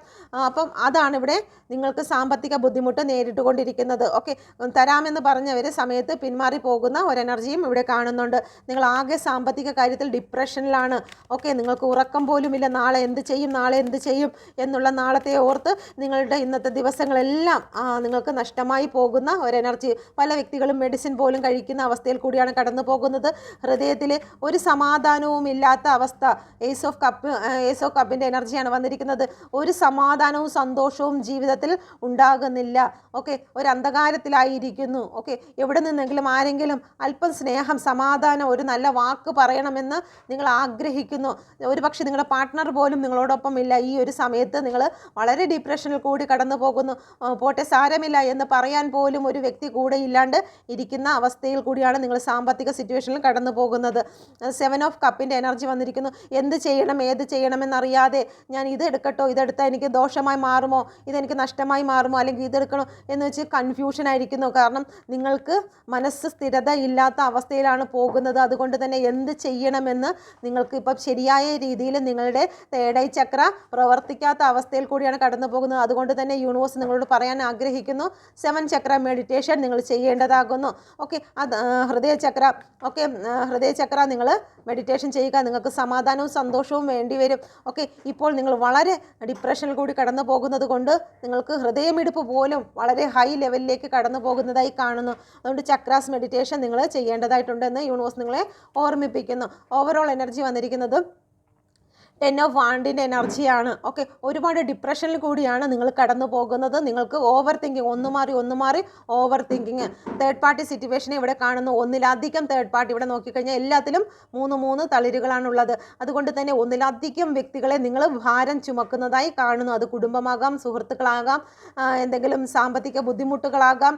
അപ്പം അതാണ് ഇവിടെ നിങ്ങൾക്ക് സാമ്പത്തിക ബുദ്ധിമുട്ട് നേരിട്ടുകൊണ്ടിരിക്കുന്നത്. ഓക്കെ, തരാമെന്ന് പറഞ്ഞവർ സമയത്ത് പിന്മാറി പോകുന്ന ഒരു എനർജിയും ഇവിടെ കാണുന്നുണ്ട്. നിങ്ങൾ ആകെ സാമ്പത്തിക കാര്യത്തിൽ ഡിപ്രഷനിലാണ്. ഓക്കെ, നിങ്ങൾക്ക് ഉറക്കം പോലുമില്ല. നാളെ എന്ത് ചെയ്യും, നാളെ എന്ത് ചെയ്യും എന്നുള്ള നാളത്തെ ഓർത്ത് നിങ്ങളുടെ ഇന്നത്തെ ദിവസങ്ങളെല്ലാം നിങ്ങൾക്ക് നഷ്ടമായി പോകുന്ന ഒരു എനർജി. പല വ്യക്തികളും മെഡിസിൻ പോലും കഴിക്കുന്ന അവസ്ഥയിൽ കൂടിയാണ് കടന്നു പോകുന്നത്. ഹൃദയത്തിൽ ഒരു സമാധാനവും ഇല്ലാത്ത അവസ്ഥ. ഏസ് ഓഫ് കപ്പിൻ്റെ എനർജിയാണ് വന്നിരിക്കുന്നത്. ഒരു സമാധാനവും സന്തോഷവും ജീവിതത്തിൽ ഉണ്ടാകുന്നില്ല. ഓക്കെ, ഒരു അന്ധകാരത്തിലായിരിക്കുന്നു. ഓക്കെ, എവിടെ നിന്നെങ്കിലും ആരെങ്കിലും അല്പം സ്നേഹം, സമാധാനം, ഒരു നല്ല വാക്ക് പറയണമെന്ന് നിങ്ങൾ ആഗ്രഹിക്കുന്നു. ഒരുപക്ഷെ നിങ്ങളുടെ പാർട്ട്ണർ പോലും നിങ്ങളോടൊപ്പം ഇല്ല. ഈ ഒരു സമയത്ത് നിങ്ങൾ വളരെ ഡിപ്രഷനിൽ കൂടി കടന്നു പോകുന്നു. പോട്ടെ, സാരമില്ല എന്ന് പറയാൻ പോലും ഒരു വ്യക്തി കൂടെ ഇല്ലാണ്ട് ഇരിക്കുന്ന അവസ്ഥയിൽ കൂടിയാണ് നിങ്ങൾ സാമ്പത്തിക സിറ്റുവേഷനിൽ കടന്നു പോകുന്നത്. 7 ഓഫ് കപ്പിൻ്റെ എനർജി വന്നിരിക്കുന്നു. എന്ത് ചെയ്യണം, ഏത് ചെയ്യണമെന്നറിയാതെ, ഞാൻ ഇതെടുക്കട്ടോ, ഇതെടുത്താൽ എനിക്ക് ദോഷമായി മാറുമോ, ഇതെനിക്ക് നഷ്ടമായി മാറുമോ, അല്ലെങ്കിൽ ഇതെടുക്കണോ എന്ന് വെച്ച് കൺഫ്യൂഷൻ ആയിരിക്കുന്നു. കാരണം നിങ്ങൾക്ക് മനസ്സ് സ്ഥിരത ഇല്ലാത്ത അവസ്ഥയിലാണ് പോകുന്നത്. അതുകൊണ്ട് തന്നെ എന്ത് ചെയ്യണമെന്ന് നിങ്ങൾക്ക് ഇപ്പം ശരിയായ രീതിയിൽ നിങ്ങളുടെ തേർഡ് ഐ ചക്ര പ്രവർത്തിക്കാത്ത അവസ്ഥയിൽ കൂടിയാണ് കടന്നു പോകുന്നത്. അതുകൊണ്ട് തന്നെ യൂണിവേഴ്സ് നിങ്ങളോട് പറയാൻ ആഗ്രഹിക്കുന്നു, 7 ചക്ര മെഡിറ്റേഷൻ നിങ്ങൾ ചെയ്യേണ്ടതാകുന്നു. ഓക്കെ, അത് ഹൃദയചക്ര. ഓക്കെ, ഹൃദയചക്ര നിങ്ങൾ മെഡിറ്റേഷൻ ചെയ്യുക. നിങ്ങൾക്ക് സമാധാനവും സന്തോഷവും വേണ്ടി വരും. ഓക്കെ, ഇപ്പോൾ നിങ്ങൾ വളരെ ഡിപ്രഷനിൽ കൂടി കടന്നു പോകുന്നത് കൊണ്ട് നിങ്ങൾക്ക് ഹൃദയമിടിപ്പ് പോലും വളരെ ഹൈ ലെവലിലേക്ക് കടന്നു പോകുന്നതായി കാണുന്നു. അതുകൊണ്ട് ചക്രാസ് മെഡിറ്റേഷൻ നിങ്ങൾ ചെയ്യേണ്ടതായിട്ടുണ്ടെന്ന് യൂണിവേഴ്സ് നിങ്ങളെ ഓർമ്മിപ്പിക്കുന്നു. ഓവറോൾ എനർജി വന്നിരിക്കുന്നത് 10 ഓഫ് വാണ്ടിൻ്റെ എനർജിയാണ്. ഓക്കെ, ഒരുപാട് ഡിപ്രഷനിൽ കൂടിയാണ് നിങ്ങൾ കടന്നു പോകുന്നത്. നിങ്ങൾക്ക് ഓവർ തിങ്കിങ്, ഒന്ന് മാറി ഓവർ തിങ്കിങ്. തേർഡ് പാർട്ടി സിറ്റുവേഷനെ ഇവിടെ കാണുന്നു. ഒന്നിലധികം തേർഡ് പാർട്ടി. ഇവിടെ നോക്കിക്കഴിഞ്ഞാൽ എല്ലാത്തിലും 3 തളിരുകളാണുള്ളത്. അതുകൊണ്ട് തന്നെ ഒന്നിലധികം വ്യക്തികളെ നിങ്ങൾ ഭാരം ചുമക്കുന്നതായി കാണുന്നു. അത് കുടുംബമാകാം, സുഹൃത്തുക്കളാകാം, എന്തെങ്കിലും സാമ്പത്തിക ബുദ്ധിമുട്ടുകളാകാം,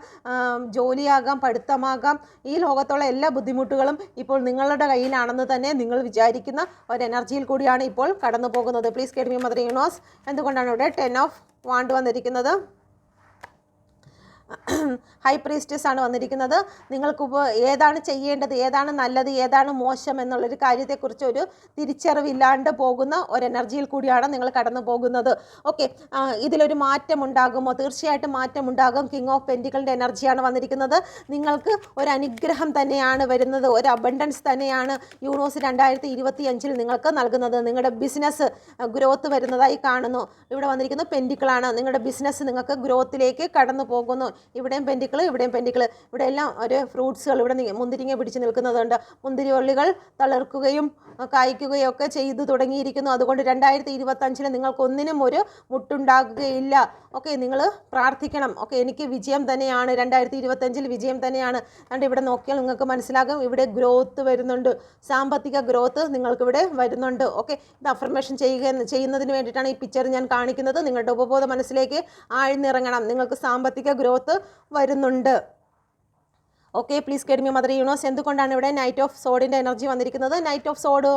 ജോലിയാകാം, പഠിത്തമാകാം. ഈ ലോകത്തുള്ള എല്ലാ ബുദ്ധിമുട്ടുകളും ഇപ്പോൾ നിങ്ങളുടെ കയ്യിലാണെന്ന് തന്നെ നിങ്ങൾ വിചാരിക്കുന്ന ഒരു എനർജിയിൽ കൂടിയാണ് ഇപ്പോൾ കടന്നു പോകുന്നത്. പ്ലീസ് കേൾമി മദർ യൂണിവേഴ്സ്, എന്തുകൊണ്ടാണ് ഇവിടെ 10 ഓഫ് വാണ്ട് വന്നിരിക്കുന്നത്? ഹൈ പ്രീസ്റ്റസ് ആണ് വന്നിരിക്കുന്നത്. നിങ്ങൾക്ക് ഏതാണ് ചെയ്യേണ്ടത്, ഏതാണ് നല്ലത്, ഏതാണ് മോശം എന്നുള്ളൊരു കാര്യത്തെക്കുറിച്ച് ഒരു തിരിച്ചറിവില്ലാണ്ട് പോകുന്ന ഒരു എനർജിയിൽ കൂടിയാണ് നിങ്ങൾ കടന്നു പോകുന്നത്. ഓക്കെ, ഇതിലൊരു മാറ്റം ഉണ്ടാകുമോ? തീർച്ചയായിട്ടും മാറ്റം ഉണ്ടാകും. കിങ് ഓഫ് പെൻറ്റിക്കിളിൻ്റെ എനർജിയാണ് വന്നിരിക്കുന്നത്. നിങ്ങൾക്ക് ഒരു അനുഗ്രഹം തന്നെയാണ് വരുന്നത്, ഒരു അബണ്ടൻസ് തന്നെയാണ് യൂണിവേഴ്സ് 2025 നിങ്ങൾക്ക് നൽകുന്നത്. നിങ്ങളുടെ ബിസിനസ് ഗ്രോത്ത് വരുന്നതായി കാണുന്നു. ഇവിടെ വന്നിരിക്കുന്നത് പെൻറ്റിക്കിളാണ്. നിങ്ങളുടെ ബിസിനസ് നിങ്ങൾക്ക് ഗ്രോത്തിലേക്ക് കടന്നു പോകുന്നു. ഇവിടെയും പെൻറ്റിക്കിൾ, ഇവിടെയും പെൻറ്റിക്കിൾ. ഇവിടെ എല്ലാം ഒരു ഫ്രൂട്ട്സുകൾ, ഇവിടെ മുന്തിരിങ്ങ പിടിച്ച് നിൽക്കുന്നതുണ്ട്. മുന്തിരിവള്ളികൾ തളിർക്കുകയും കായ്ക്കുകയും ഒക്കെ ചെയ്തു തുടങ്ങിയിരിക്കുന്നു. അതുകൊണ്ട് 2025 നിങ്ങൾക്കൊന്നിനും ഒരു മുട്ടുണ്ടാകുകയില്ല. ഓക്കെ, നിങ്ങൾ പ്രാർത്ഥിക്കണം. ഓക്കെ, എനിക്ക് വിജയം തന്നെയാണ്, 2025 വിജയം തന്നെയാണ്. അതുകൊണ്ട് ഇവിടെ നോക്കിയാൽ നിങ്ങൾക്ക് മനസ്സിലാകും, ഇവിടെ ഗ്രോത്ത് വരുന്നുണ്ട്, സാമ്പത്തിക ഗ്രോത്ത് നിങ്ങൾക്കിവിടെ വരുന്നുണ്ട്. ഓക്കെ, ഇത് അഫർമേഷൻ ചെയ്യുന്നതിന് വേണ്ടിയിട്ടാണ് ഈ പിക്ചർ ഞാൻ കാണിക്കുന്നത്. നിങ്ങളുടെ ഉപബോധ മനസ്സിലേക്ക് ആഴ്ന്നിറങ്ങണം. നിങ്ങൾക്ക് സാമ്പത്തിക ഗ്രോത്ത് വരുന്നുണ്ട്. ഓക്കെ, പ്ലീസ് കേൾമി മദർ യൂണിവേഴ്സ്, എന്തുകൊണ്ടാണ് ഇവിടെ നൈറ്റ് ഓഫ് സോഡിൻ്റെ എനർജി വന്നിരിക്കുന്നത്? നൈറ്റ് ഓഫ് സോഡ്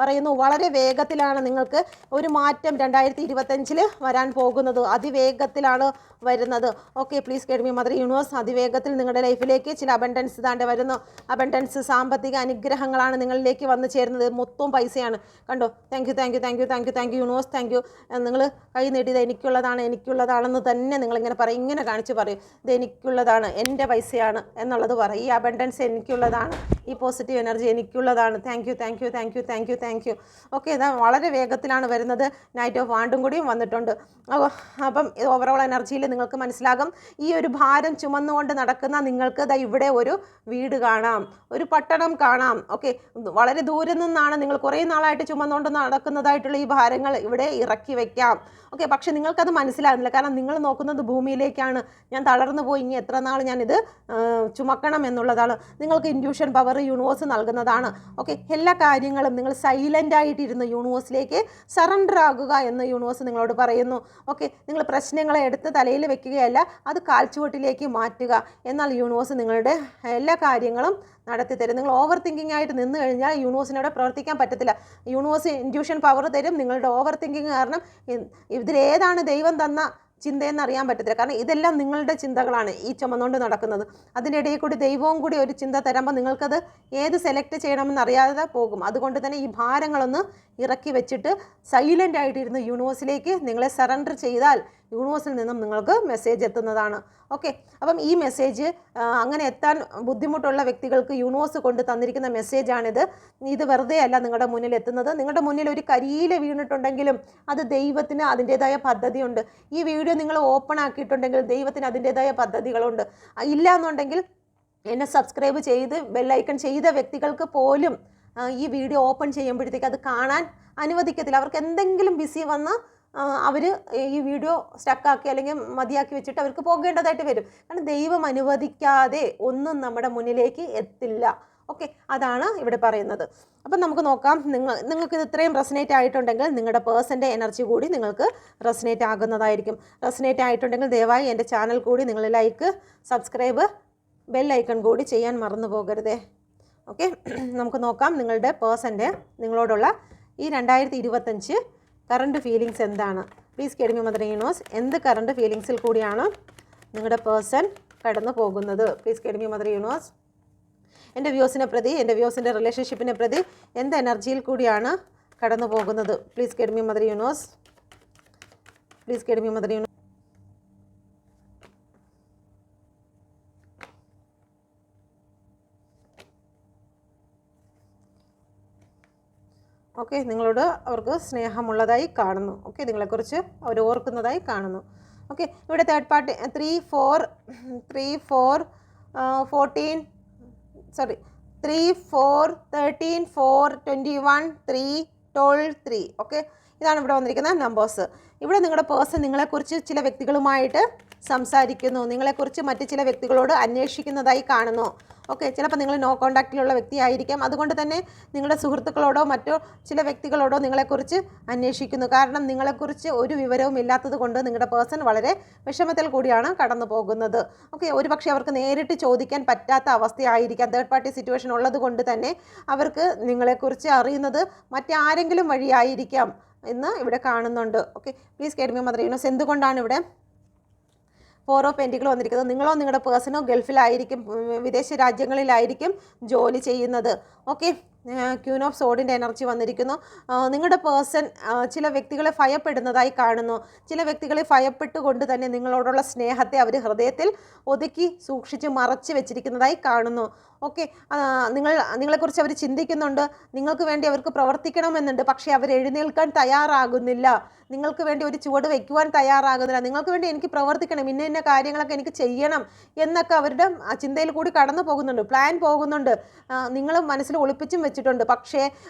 പറയുന്നു വളരെ വേഗത്തിലാണ് നിങ്ങൾക്ക് ഒരു മാറ്റം 2025 വരാൻ പോകുന്നത്. അതിവേഗത്തിലാണ് വരുന്നത്. ഓക്കെ, പ്ലീസ് കേൾമി മദർ യൂണിവേഴ്സ്, അതിവേഗത്തിൽ നിങ്ങളുടെ ലൈഫിലേക്ക് ചില അബണ്ടൻസ് താണ്ട് വരുന്നു. അബണ്ടൻസ്, സാമ്പത്തിക അനുഗ്രഹങ്ങളാണ് നിങ്ങളിലേക്ക് വന്നു ചേരുന്നത്. മൊത്തം പൈസയാണ്. കണ്ടോ? Thank you universe, thank you. നിങ്ങൾ കൈ നീട്ടിയത് എനിക്കുള്ളതാണെന്ന് തന്നെ നിങ്ങളിങ്ങനെ പറയും, ഇങ്ങനെ കാണിച്ച് പറയും, ഇത് എനിക്കുള്ളതാണ്, എൻ്റെ പൈസയാണ് എന്നുള്ളത് പറയും. ഈ അബണ്ടൻസ് എനിക്കുള്ളതാണ്, ഈ പോസിറ്റീവ് എനർജി എനിക്കുള്ളതാണ്. Thank you thank you thank you thank you thank you. Okay, ഇതാ വളരെ വേഗത്തിലാണ് വരുന്നത്. നൈറ്റ് ഓഫ് വാണ്ടും കൂടിയും വന്നിട്ടുണ്ട്. അപ്പം ഓവറോൾ എനർജിയിൽ നിങ്ങൾക്ക് മനസ്സിലാകും, ഈ ഒരു ഭാരം ചുമന്നുകൊണ്ട് നടക്കുന്ന നിങ്ങൾക്ക് ദാ ഇവിടെ ഒരു വീട് കാണാം, ഒരു പട്ടണം കാണാം. ഓക്കെ, വളരെ ദൂരെ നിന്നാണ് നിങ്ങൾ കുറേ നാളായിട്ട് ചുമന്നുകൊണ്ട് നടക്കുന്നതായിട്ടുള്ള ഈ ഭാരങ്ങൾ ഇവിടെ ഇറക്കി വയ്ക്കാം. ഓക്കെ, പക്ഷെ നിങ്ങൾക്കത് മനസ്സിലാകുന്നില്ല. കാരണം നിങ്ങൾ നോക്കുന്നത് ഭൂമിയിലേക്കാണ്. ഞാൻ തളർന്നു പോയി, ഇനി എത്ര നാൾ ഞാനിത് ചുമക്കണം എന്നുള്ളതാണ്. നിങ്ങൾക്ക് ഇൻഡ്യൂഷൻ പവർ യൂണിവേഴ്സ് നൽകുന്നതാണ്. ഓക്കെ, എല്ലാ കാര്യങ്ങളും നിങ്ങൾ സൈലൻ്റ് ആയിട്ടിരുന്ന് യൂണിവേഴ്സിലേക്ക് സറണ്ടർ ആകുക എന്ന് യൂണിവേഴ്സ് നിങ്ങളോട് പറയുന്നു. ഓക്കെ, നിങ്ങൾ പ്രശ്നങ്ങളെ എടുത്ത് തലയിൽ വെക്കുകയല്ല, അത് കാൽച്ചുവട്ടിലേക്ക് മാറ്റുക. എന്നാൽ യൂണിവേഴ്സ് നിങ്ങളുടെ എല്ലാ കാര്യങ്ങളും നടത്തി തരും. നിങ്ങൾ ഓവർ തിങ്കിങ് ആയിട്ട് നിന്ന് കഴിഞ്ഞാൽ യൂണിവേഴ്സിനോട് പ്രവർത്തിക്കാൻ പറ്റത്തില്ല. യൂണിവേഴ്സ് ഇൻഡ്യൂഷൻ പവർ തരും. നിങ്ങളുടെ ഓവർ തിങ്കിങ് കാരണം ഇതിലേതാണ് ദൈവം തന്ന ചിന്തയെന്ന് അറിയാൻ പറ്റത്തില്ല. കാരണം ഇതെല്ലാം നിങ്ങളുടെ ചിന്തകളാണ് ഈ ചുമന്നുകൊണ്ട് നടക്കുന്നത്. അതിൻ്റെ ഇടയിൽ കൂടി ദൈവവും കൂടി ഒരു ചിന്ത തരുമ്പോൾ നിങ്ങൾക്കത് ഏത് സെലക്ട് ചെയ്യണമെന്ന് അറിയാതെ പോകും. അതുകൊണ്ട് തന്നെ ഈ ഭാരങ്ങളൊന്ന് ഇറക്കി വെച്ചിട്ട് സൈലൻ്റ് ആയിട്ടിരുന്ന് യൂണിവേഴ്സിലേക്ക് നിങ്ങളെ സറണ്ടർ ചെയ്താൽ യൂണിവേഴ്സിൽ നിന്നും നിങ്ങൾക്ക് മെസ്സേജ് എത്തുന്നതാണ്. ഓക്കെ, അപ്പം ഈ മെസ്സേജ് അങ്ങനെ എത്താൻ ബുദ്ധിമുട്ടുള്ള വ്യക്തികൾക്ക് യൂണിവേഴ്സ് കൊണ്ട് തന്നിരിക്കുന്ന മെസ്സേജാണിത്. ഇത് വെറുതെ അല്ല നിങ്ങളുടെ മുന്നിൽ എത്തുന്നത്. നിങ്ങളുടെ മുന്നിൽ ഒരു കരിയില വീണിട്ടുണ്ടെങ്കിലും അത് ദൈവത്തിന് അതിൻ്റേതായ പദ്ധതിയുണ്ട്. ഈ വീഡിയോ നിങ്ങൾ ഓപ്പൺ ആക്കിയിട്ടുണ്ടെങ്കിൽ ദൈവത്തിന് അതിൻ്റേതായ പദ്ധതികളുണ്ട്. ഇല്ല എന്നുണ്ടെങ്കിൽ എന്നെ സബ്സ്ക്രൈബ് ചെയ്ത് ബെല്ലൈക്കൺ ചെയ്ത വ്യക്തികൾക്ക് പോലും ഈ വീഡിയോ ഓപ്പൺ ചെയ്യുമ്പോഴത്തേക്ക് അത് കാണാൻ അനുവദിക്കത്തില്ല. അവർക്ക് എന്തെങ്കിലും ബിസി വന്ന് അവർ ഈ വീഡിയോ സ്റ്റക്കാക്കി അല്ലെങ്കിൽ മതിയാക്കി വെച്ചിട്ട് അവർക്ക് പോകേണ്ടതായിട്ട് വരും. കാരണം ദൈവം അനുവദിക്കാതെ ഒന്നും നമ്മുടെ മുന്നിലേക്ക് എത്തില്ല. ഓക്കെ, അതാണ് ഇവിടെ പറയുന്നത്. അപ്പം നമുക്ക് നോക്കാം, നിങ്ങൾക്ക് ഇത് ഇത്രയും റെസനേറ്റ് ആയിട്ടുണ്ടെങ്കിൽ നിങ്ങളുടെ പേഴ്സൻ്റെ എനർജി കൂടി നിങ്ങൾക്ക് റെസനേറ്റ് ആകുന്നതായിരിക്കും. റെസനേറ്റ് ആയിട്ടുണ്ടെങ്കിൽ ദയവായി എൻ്റെ ചാനൽ കൂടി നിങ്ങൾ ലൈക്ക്, സബ്സ്ക്രൈബ്, ബെൽ ഐക്കൺ കൂടി ചെയ്യാൻ മറന്നു പോകരുതേ. ഓക്കെ, നമുക്ക് നോക്കാം നിങ്ങളുടെ പേഴ്സൻ്റെ നിങ്ങളോടുള്ള ഈ 2025 കറണ്ട് ഫീലിങ്സ് എന്താണ്. Please guide me mother universe, എന്ത് കറണ്ട് ഫീലിങ്സിൽ കൂടിയാണ് നിങ്ങളുടെ പേഴ്സൺ കടന്നു പോകുന്നത്. Please guide me mother universe, എൻ്റെ വ്യൂസിനെ പ്രതി, എൻ്റെ വ്യൂസിൻ്റെ റിലേഷൻഷിപ്പിനെ പ്രതി എന്ത് എനർജിയിൽ കൂടിയാണ് കടന്നു പോകുന്നത്. Please guide me mother universe, please guide me mother universe. Okay, നിങ്ങളോട് അവർക്ക് സ്നേഹമുള്ളതായി കാണുന്നു. ഓക്കെ, നിങ്ങളെക്കുറിച്ച് അവർ ഓർക്കുന്നതായി കാണുന്നു. ഓക്കെ, ഇവിടെ തേർഡ് പാർട്ടി 3 4 13 4 21 3 12 3. ഓക്കെ, ഇതാണ് ഇവിടെ വന്നിരിക്കുന്ന നമ്പേഴ്സ്. ഇവിടെ നിങ്ങളുടെ പേഴ്സൺ നിങ്ങളെക്കുറിച്ച് ചില വ്യക്തികളുമായിട്ട് സംസാരിക്കുന്നു, നിങ്ങളെക്കുറിച്ച് മറ്റ് ചില വ്യക്തികളോട് അന്വേഷിക്കുന്നതായി കാണുന്നു. ഓക്കെ, ചിലപ്പോൾ നിങ്ങൾ നോ കോൺടാക്റ്റിലുള്ള വ്യക്തിയായിരിക്കാം. അതുകൊണ്ട് തന്നെ നിങ്ങളുടെ സുഹൃത്തുക്കളോടോ മറ്റോ ചില വ്യക്തികളോടോ നിങ്ങളെക്കുറിച്ച് അന്വേഷിക്കുന്നു. കാരണം നിങ്ങളെക്കുറിച്ച് ഒരു വിവരവും ഇല്ലാത്തത് കൊണ്ട് നിങ്ങളുടെ പേഴ്സൺ വളരെ വിഷമത്തിൽ കൂടിയാണ് കടന്നു പോകുന്നത്. ഓക്കെ, ഒരുപക്ഷെ അവർക്ക് നേരിട്ട് ചോദിക്കാൻ പറ്റാത്ത അവസ്ഥയായിരിക്കാം. തേർഡ് പാർട്ടി സിറ്റുവേഷൻ ഉള്ളത് കൊണ്ട് തന്നെ അവർക്ക് നിങ്ങളെക്കുറിച്ച് അറിയുന്നത് മറ്റാരെങ്കിലും വഴിയായിരിക്കാം എന്ന് ഇവിടെ കാണുന്നുണ്ട്. Okay, please guide me mother universe, എന്തുകൊണ്ടാണ് ഇവിടെ 4 ഓഫ് പെൻറ്റിക്കിൾ വന്നിരിക്കുന്നത്. നിങ്ങളോ നിങ്ങളുടെ പേഴ്സണോ ഗൾഫിലായിരിക്കും, വിദേശ രാജ്യങ്ങളിലായിരിക്കും ജോലി ചെയ്യുന്നത്. ഓക്കെ, ക്യൂൻ ഓഫ് സോഡിൻ്റെ എനർജി വന്നിരിക്കുന്നു. നിങ്ങളുടെ പേഴ്സൺ ചില വ്യക്തികളെ ഭയപ്പെടുന്നതായി കാണുന്നു. ചില വ്യക്തികളെ ഭയപ്പെട്ടുകൊണ്ട് തന്നെ നിങ്ങളോടുള്ള സ്നേഹത്തെ അവർ ഹൃദയത്തിൽ ഒതുക്കി സൂക്ഷിച്ച് മറച്ച് വെച്ചിരിക്കുന്നതായി കാണുന്നു. ഓക്കെ, നിങ്ങളെക്കുറിച്ച് അവർ ചിന്തിക്കുന്നുണ്ട്, നിങ്ങൾക്ക് വേണ്ടി അവർക്ക് പ്രവർത്തിക്കണമെന്നുണ്ട്. പക്ഷേ അവർ എഴുന്നേൽക്കാൻ തയ്യാറാകുന്നില്ല, നിങ്ങൾക്ക് വേണ്ടി ഒരു ചുവട് വയ്ക്കുവാൻ തയ്യാറാകുന്നില്ല. നിങ്ങൾക്ക് വേണ്ടി എനിക്ക് പ്രവർത്തിക്കണം, ഇന്ന ഇന്ന കാര്യങ്ങളൊക്കെ എനിക്ക് ചെയ്യണം എന്നൊക്കെ അവരുടെ ചിന്തയിൽ കൂടി കടന്നു പോകുന്നുണ്ട്, പ്ലാൻ പോകുന്നുണ്ട്. നിങ്ങൾ മനസ്സിൽ ഒളിപ്പിച്ചും വെച്ചിട്ടുണ്ട്. പക്ഷേ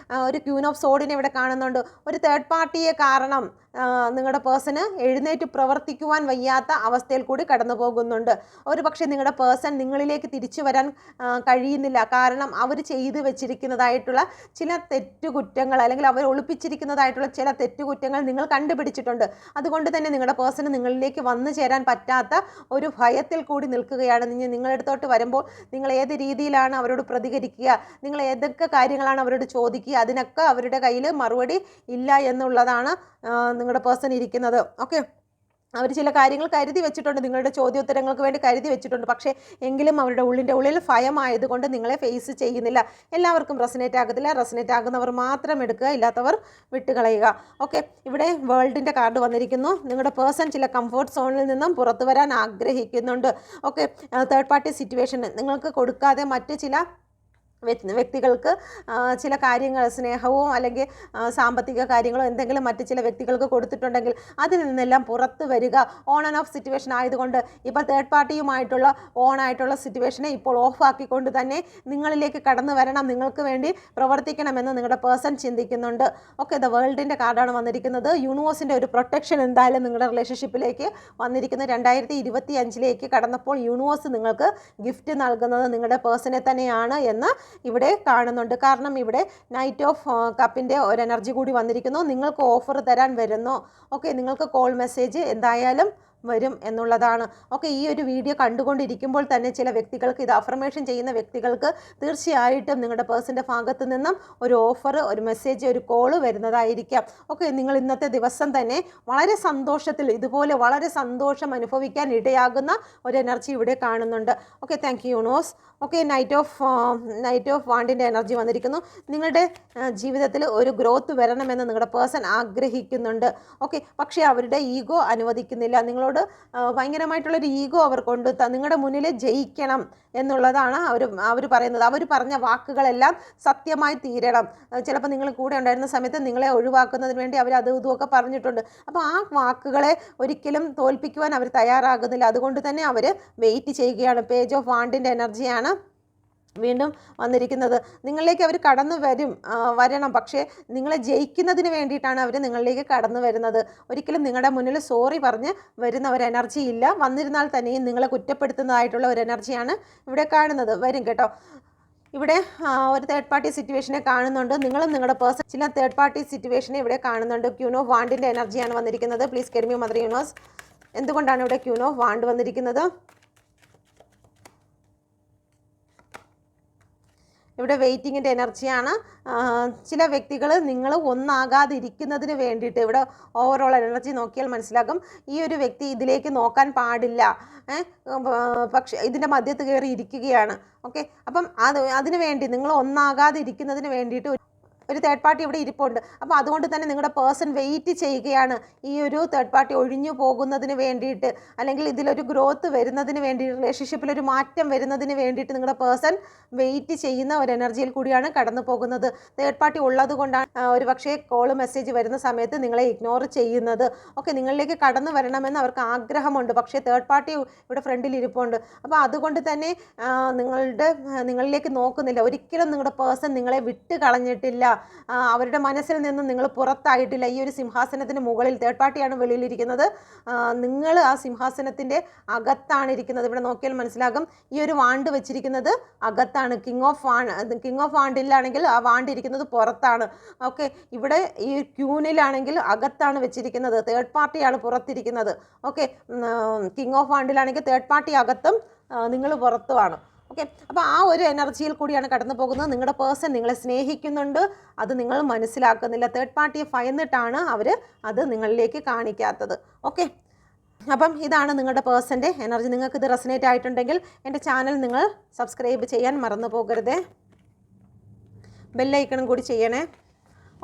ഒരു ക്യൂൻ ഓഫ് സോഡിനെ ഇവിടെ കാണുന്നുണ്ട്. ഒരു തേർഡ് പാർട്ടിയെ കാരണം നിങ്ങളുടെ പേഴ്സണ് എഴുന്നേറ്റ് പ്രവർത്തിക്കുവാൻ വയ്യാത്ത അവസ്ഥയിൽ കൂടി കടന്നു പോകുന്നുണ്ട്. ഒരു പക്ഷേ നിങ്ങളുടെ പേഴ്സൺ നിങ്ങളിലേക്ക് തിരിച്ചു വരാൻ കഴിയുന്നില്ല. കാരണം അവർ ചെയ്തു വെച്ചിരിക്കുന്നതായിട്ടുള്ള ചില തെറ്റുകുറ്റങ്ങൾ അല്ലെങ്കിൽ അവർ ഒളിപ്പിച്ചിരിക്കുന്നതായിട്ടുള്ള ചില തെറ്റുകുറ്റങ്ങൾ നിങ്ങൾ കണ്ടുപിടിച്ചിട്ടുണ്ട്. അതുകൊണ്ട് തന്നെ നിങ്ങളുടെ പേഴ്സണ് നിങ്ങളിലേക്ക് വന്നു ചേരാൻ പറ്റാത്ത ഒരു ഭയത്തിൽ കൂടി നിൽക്കുകയാണ്. നിങ്ങളടുത്തോട്ട് വരുമ്പോൾ നിങ്ങൾ ഏത് രീതിയിലാണ് അവരോട് പ്രതികരിക്കുക, നിങ്ങൾ ഏതൊക്കെ കാര്യങ്ങളാണ് അവരോട് ചോദിക്കുക, അതിനൊക്കെ അവരുടെ കയ്യിൽ മറുപടി ഇല്ല എന്നുള്ളതാണ് നിങ്ങളുടെ പേഴ്സൺ ഇരിക്കുന്നത്. ഓക്കെ, അവർ ചില കാര്യങ്ങൾ കരുതി വെച്ചിട്ടുണ്ട്, നിങ്ങളുടെ ചോദ്യോത്തരങ്ങൾക്ക് വേണ്ടി കരുതി വെച്ചിട്ടുണ്ട്. പക്ഷേ എങ്കിലും അവരുടെ ഉള്ളിൽ ഭയമായതുകൊണ്ട് നിങ്ങളെ ഫേസ് ചെയ്യുന്നില്ല. എല്ലാവർക്കും റെസനേറ്റ് ആകത്തില്ല. റെസനേറ്റ് ആകുന്നവർ മാത്രം എടുക്കുക, ഇല്ലാത്തവർ വിട്ടുകളയുക. ഓക്കെ, ഇവിടെ വേൾഡിൻ്റെ കാർഡ് വന്നിരിക്കുന്നു. നിങ്ങളുടെ പേഴ്സൺ ചില കംഫർട്ട് സോണിൽ നിന്നും പുറത്തു വരാൻ ആഗ്രഹിക്കുന്നുണ്ട്. ഓക്കെ, തേർഡ് പാർട്ടി സിറ്റുവേഷൻ നിങ്ങൾക്ക് കൊടുക്കാതെ മറ്റ് ചില വ്യക്തികൾക്ക് ചില കാര്യങ്ങൾ സ്നേഹവും അല്ലെങ്കിൽ സാമ്പത്തിക കാര്യങ്ങളോ എന്തെങ്കിലും മറ്റ് ചില വ്യക്തികൾക്ക് കൊടുത്തിട്ടുണ്ടെങ്കിൽ അതിൽ നിന്നെല്ലാം പുറത്ത് വരിക. ഓൺ ആൻഡ് ഓഫ് സിറ്റുവേഷൻ ആയതുകൊണ്ട് ഇപ്പോൾ തേർഡ് പാർട്ടിയുമായിട്ടുള്ള ഓണായിട്ടുള്ള സിറ്റുവേഷനെ ഇപ്പോൾ ഓഫ് ആക്കിക്കൊണ്ട് തന്നെ നിങ്ങളിലേക്ക് കടന്നു വരണം, നിങ്ങൾക്ക് വേണ്ടി പ്രവർത്തിക്കണമെന്ന് നിങ്ങളുടെ പേഴ്സൺ ചിന്തിക്കുന്നുണ്ട്. ഓക്കെ, ദ വേൾഡിൻ്റെ കാർഡാണ് വന്നിരിക്കുന്നത്. യൂണിവേഴ്സിൻ്റെ ഒരു പ്രൊട്ടക്ഷൻ എന്തായാലും നിങ്ങളുടെ റിലേഷൻഷിപ്പിലേക്ക് വന്നിരിക്കുന്നത്. 2025 കടന്നപ്പോൾ യൂണിവേഴ്സ് നിങ്ങൾക്ക് ഗിഫ്റ്റ് നൽകുന്നത് നിങ്ങളുടെ പേഴ്സണെ തന്നെയാണ് എന്ന് ഇവിടെ കാണുന്നുണ്ട്. കാരണം ഇവിടെ നൈറ്റ് ഓഫ് കപ്പിൻ്റെ ഒരു എനർജി കൂടി വന്നിരിക്കുന്നു. നിങ്ങൾക്ക് ഓഫർ തരാൻ വരുന്നു. ഓക്കെ, നിങ്ങൾക്ക് കോൾ മെസ്സേജ് എന്തായാലും വരും എന്നുള്ളതാണ്. ഓക്കെ, ഈ ഒരു വീഡിയോ കണ്ടുകൊണ്ടിരിക്കുമ്പോൾ തന്നെ ചില വ്യക്തികൾക്ക്, ഇത് അഫർമേഷൻ ചെയ്യുന്ന വ്യക്തികൾക്ക് തീർച്ചയായിട്ടും നിങ്ങളുടെ പേഴ്സൻ്റെ ഭാഗത്ത് നിന്നും ഒരു ഓഫർ, ഒരു മെസ്സേജ്, ഒരു കോള് വരുന്നതായിരിക്കാം. ഓക്കെ, നിങ്ങൾ ഇന്നത്തെ ദിവസം തന്നെ വളരെ സന്തോഷത്തിൽ, ഇതുപോലെ വളരെ സന്തോഷം അനുഭവിക്കാൻ ഇടയാകുന്ന ഒരു എനർജി ഇവിടെ കാണുന്നുണ്ട്. Okay, thank you universe. Okay, knight of വാണ്ടിൻ്റെ എനർജി വന്നിരിക്കുന്നു. നിങ്ങളുടെ ജീവിതത്തിൽ ഒരു ഗ്രോത്ത് വരണമെന്ന് നിങ്ങളുടെ പേഴ്സൺ ആഗ്രഹിക്കുന്നുണ്ട്. ഓക്കെ, പക്ഷേ അവരുടെ ഈഗോ അനുവദിക്കുന്നില്ല. നിങ്ങളോട് ഭയങ്കരമായിട്ടുള്ളൊരു ഈഗോ അവർക്കുണ്ട്. നിങ്ങളുടെ മുന്നിൽ ജയിക്കണം എന്നുള്ളതാണ് അവർ പറയുന്നത്. അവർ പറഞ്ഞ വാക്കുകളെല്ലാം സത്യമായി തീരണം. ചിലപ്പോൾ നിങ്ങൾ കൂടെ ഉണ്ടായിരുന്ന സമയത്ത് നിങ്ങളെ ഒഴിവാക്കുന്നതിന് വേണ്ടി അവർ അതും ഇതുമൊക്കെ പറഞ്ഞിട്ടുണ്ട്. അപ്പോൾ ആ വാക്കുകളെ ഒരിക്കലും തോൽപ്പിക്കുവാൻ അവർ തയ്യാറാകുന്നില്ല. അതുകൊണ്ട് തന്നെ അവർ വെയിറ്റ് ചെയ്യുകയാണ്. പേജ് ഓഫ് വാണ്ടിൻ്റെ എനർജിയാണ് വീണ്ടും വന്നിരിക്കുന്നത്. നിങ്ങളിലേക്ക് അവർ കടന്നു വരണം. പക്ഷേ നിങ്ങളെ ജയിക്കുന്നതിന് വേണ്ടിയിട്ടാണ് അവർ നിങ്ങളിലേക്ക് കടന്നു വരുന്നത്. ഒരിക്കലും നിങ്ങളുടെ മുന്നിൽ സോറി പറഞ്ഞ് വരുന്ന ഒരു എനർജി ഇല്ല. വന്നിരുന്നാൽ തന്നെയും നിങ്ങളെ കുറ്റപ്പെടുത്തുന്നതായിട്ടുള്ള ഒരു എനർജിയാണ് ഇവിടെ കാണുന്നത്. വരും കേട്ടോ. ഇവിടെ ഒരു തേർഡ് പാർട്ടി സിറ്റുവേഷനെ കാണുന്നുണ്ട്. നിങ്ങളും നിങ്ങളുടെ പേഴ്സൺ ചില തേർഡ് പാർട്ടി സിറ്റുവേഷനെ ഇവിടെ കാണുന്നുണ്ട്. ക്യൂൻ ഓഫ് വാണ്ടിൻ്റെ എനർജിയാണ് വന്നിരിക്കുന്നത്. Please tell me mother universe, എന്തുകൊണ്ടാണ് ഇവിടെ ക്യൂൻ ഓഫ് വാണ്ട് വന്നിരിക്കുന്നത്? ഇവിടെ വെയിറ്റിങ്ങിൻ്റെ എനർജിയാണ്. ചില വ്യക്തികൾ നിങ്ങൾ ഒന്നാകാതിരിക്കുന്നതിന് വേണ്ടിയിട്ട്, ഇവിടെ ഓവറോൾ എനർജി നോക്കിയാൽ മനസ്സിലാകും ഈ ഒരു വ്യക്തി ഇതിലേക്ക് നോക്കാൻ പാടില്ല, പക്ഷേ ഇതിൻ്റെ മധ്യത്ത് കയറി ഇരിക്കുകയാണ്. ഓക്കെ, അപ്പം അതിന് വേണ്ടി, നിങ്ങൾ ഒന്നാകാതിരിക്കുന്നതിന് വേണ്ടിയിട്ട് ഒരു തേർഡ് പാർട്ടി ഇവിടെ ഇരിപ്പുണ്ട്. അപ്പോൾ അതുകൊണ്ട് തന്നെ നിങ്ങളുടെ പേഴ്സൺ വെയിറ്റ് ചെയ്യുകയാണ് ഈ ഒരു തേർഡ് പാർട്ടി ഒഴിഞ്ഞു പോകുന്നതിന് വേണ്ടിയിട്ട്, അല്ലെങ്കിൽ ഇതിലൊരു ഗ്രോത്ത് വരുന്നതിന് വേണ്ടി, റിലേഷൻഷിപ്പിലൊരു മാറ്റം വരുന്നതിന് വേണ്ടിയിട്ട് നിങ്ങളുടെ പേഴ്സൺ വെയിറ്റ് ചെയ്യുന്ന ഒരു എനർജിയിൽ കൂടിയാണ് കടന്നു പോകുന്നത്. തേർഡ് പാർട്ടി ഉള്ളത് കൊണ്ടാണ് ഒരു പക്ഷേ കോള് മെസ്സേജ് വരുന്ന സമയത്ത് നിങ്ങളെ ഇഗ്നോർ ചെയ്യുന്നത്. ഓക്കെ, നിങ്ങളിലേക്ക് കടന്നു വരണമെന്ന് അവർക്ക് ആഗ്രഹമുണ്ട്, പക്ഷേ തേർഡ് പാർട്ടി ഇവിടെ ഫ്രണ്ടിൽ ഇരിപ്പുണ്ട്. അപ്പോൾ അതുകൊണ്ട് തന്നെ നിങ്ങളിലേക്ക് നോക്കുന്നില്ല. ഒരിക്കലും നിങ്ങളുടെ പേഴ്സൺ നിങ്ങളെ വിട്ട് കളഞ്ഞിട്ടില്ല. അവരുടെ മനസ്സിൽ നിന്നും നിങ്ങൾ പുറത്തായിട്ടില്ല. ഈ ഒരു സിംഹാസനത്തിന് മുകളിൽ തേർഡ് പാർട്ടിയാണ് വെളിയിലിരിക്കുന്നത്. നിങ്ങൾ ആ സിംഹാസനത്തിൻ്റെ അകത്താണ് ഇരിക്കുന്നത്. ഇവിടെ നോക്കിയാൽ മനസ്സിലാകും ഈ ഒരു വാണ്ട് വെച്ചിരിക്കുന്നത് അകത്താണ്. കിങ് ഓഫ് വാണ്ടിലാണെങ്കിൽ ആ വാണ്ട് ഇരിക്കുന്നത് പുറത്താണ്. ഓക്കെ, ഇവിടെ ഈ ക്യൂനിലാണെങ്കിൽ അകത്താണ് വെച്ചിരിക്കുന്നത്. തേർഡ് പാർട്ടിയാണ് പുറത്തിരിക്കുന്നത്. ഓക്കെ, കിങ് ഓഫ് വാണ്ടിലാണെങ്കിൽ തേർഡ് പാർട്ടി അകത്തും നിങ്ങൾ പുറത്തുമാണ്. ഓക്കെ, അപ്പോൾ ആ ഒരു എനർജിയിൽ കൂടിയാണ് കടന്നു പോകുന്നത്. നിങ്ങളുടെ പേഴ്സൺ നിങ്ങളെ സ്നേഹിക്കുന്നുണ്ട്, അത് നിങ്ങൾ മനസ്സിലാക്കുന്നില്ല. തേർഡ് പാർട്ടിയെ ഭയന്നിട്ടാണ് അവർ അത് നിങ്ങളിലേക്ക് കാണിക്കാത്തത്. ഓക്കെ, അപ്പം ഇതാണ് നിങ്ങളുടെ പേഴ്സൻ്റെ എനർജി. നിങ്ങൾക്കിത് റെസനേറ്റ് ആയിട്ടുണ്ടെങ്കിൽ എൻ്റെ ചാനൽ നിങ്ങൾ സബ്സ്ക്രൈബ് ചെയ്യാൻ മറന്നു പോകരുതേ. ബെല്ലൈക്കണും കൂടി ചെയ്യണേ.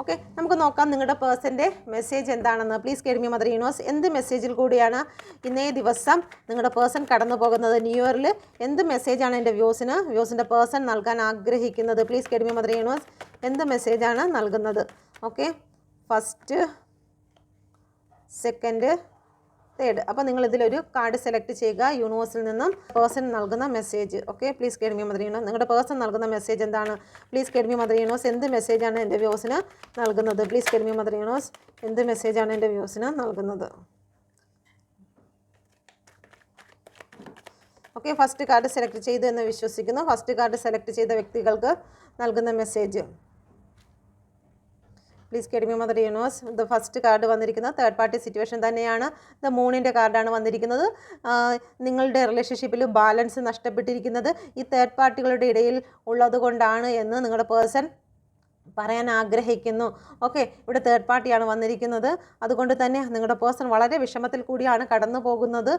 ഓക്കെ, നമുക്ക് നോക്കാം നിങ്ങളുടെ പേഴ്സൻ്റെ മെസ്സേജ് എന്താണെന്ന്. Please tell me mother universe, എന്ത് മെസ്സേജിൽ കൂടിയാണ് ഇന്നേ ദിവസം നിങ്ങളുടെ പേഴ്സൺ കടന്നു പോകുന്നത്? ന്യൂ ഇയറിൽ എന്ത് മെസ്സേജാണ് എൻ്റെ വ്യൂസിൻ്റെ പേഴ്സൺ നൽകാൻ ആഗ്രഹിക്കുന്നത്? Please tell me mother universe, എന്ത് മെസ്സേജാണ് നൽകുന്നത്? Okay, first, second, third. അപ്പോൾ നിങ്ങൾ ഇതിലൊരു കാർഡ് സെലക്ട് ചെയ്യുക. യൂണിവേഴ്സിൽ നിന്നും പേഴ്സൺ നൽകുന്ന message. Okay, please tell me mother universe, നിങ്ങളുടെ പേഴ്സൺ നൽകുന്ന മെസ്സേജ് എന്താണ്? Please tell me mother universe, എന്ത് മെസ്സേജാണ് എൻ്റെ വ്യൂസിന് നൽകുന്നത്? Please tell me mother universe, എന്ത് മെസ്സേജാണ് എൻ്റെ വ്യൂസിന് നൽകുന്നത്? ഓക്കെ, ഫസ്റ്റ് കാർഡ് സെലക്ട് ചെയ്തു എന്ന് വിശ്വസിക്കുന്നു. ഫസ്റ്റ് കാർഡ് സെലക്ട് ചെയ്ത വ്യക്തികൾക്ക് നൽകുന്ന message. Please tell me mother universe, the first card വന്നിരിക്കുന്നത് തേർഡ് പാർട്ടി സിറ്റുവേഷൻ തന്നെയാണ്. ദ മൂണിൻ്റെ കാർഡാണ് വന്നിരിക്കുന്നത്. നിങ്ങളുടെ റിലേഷൻഷിപ്പിൽ ബാലൻസ് നഷ്ടപ്പെട്ടിരിക്കുന്നത് ഈ തേർഡ് പാർട്ടികളുടെ ഇടയിൽ ഉള്ളത് കൊണ്ടാണ് എന്ന് നിങ്ങളുടെ പേഴ്സൺ പറയാൻ ആഗ്രഹിക്കുന്നു. ഓക്കെ, ഇവിടെ തേർഡ് പാർട്ടിയാണ് വന്നിരിക്കുന്നത്. അതുകൊണ്ട് തന്നെ നിങ്ങളുടെ പേഴ്സൺ വളരെ വിഷമത്തിൽ കൂടിയാണ് കടന്നു പോകുന്നത്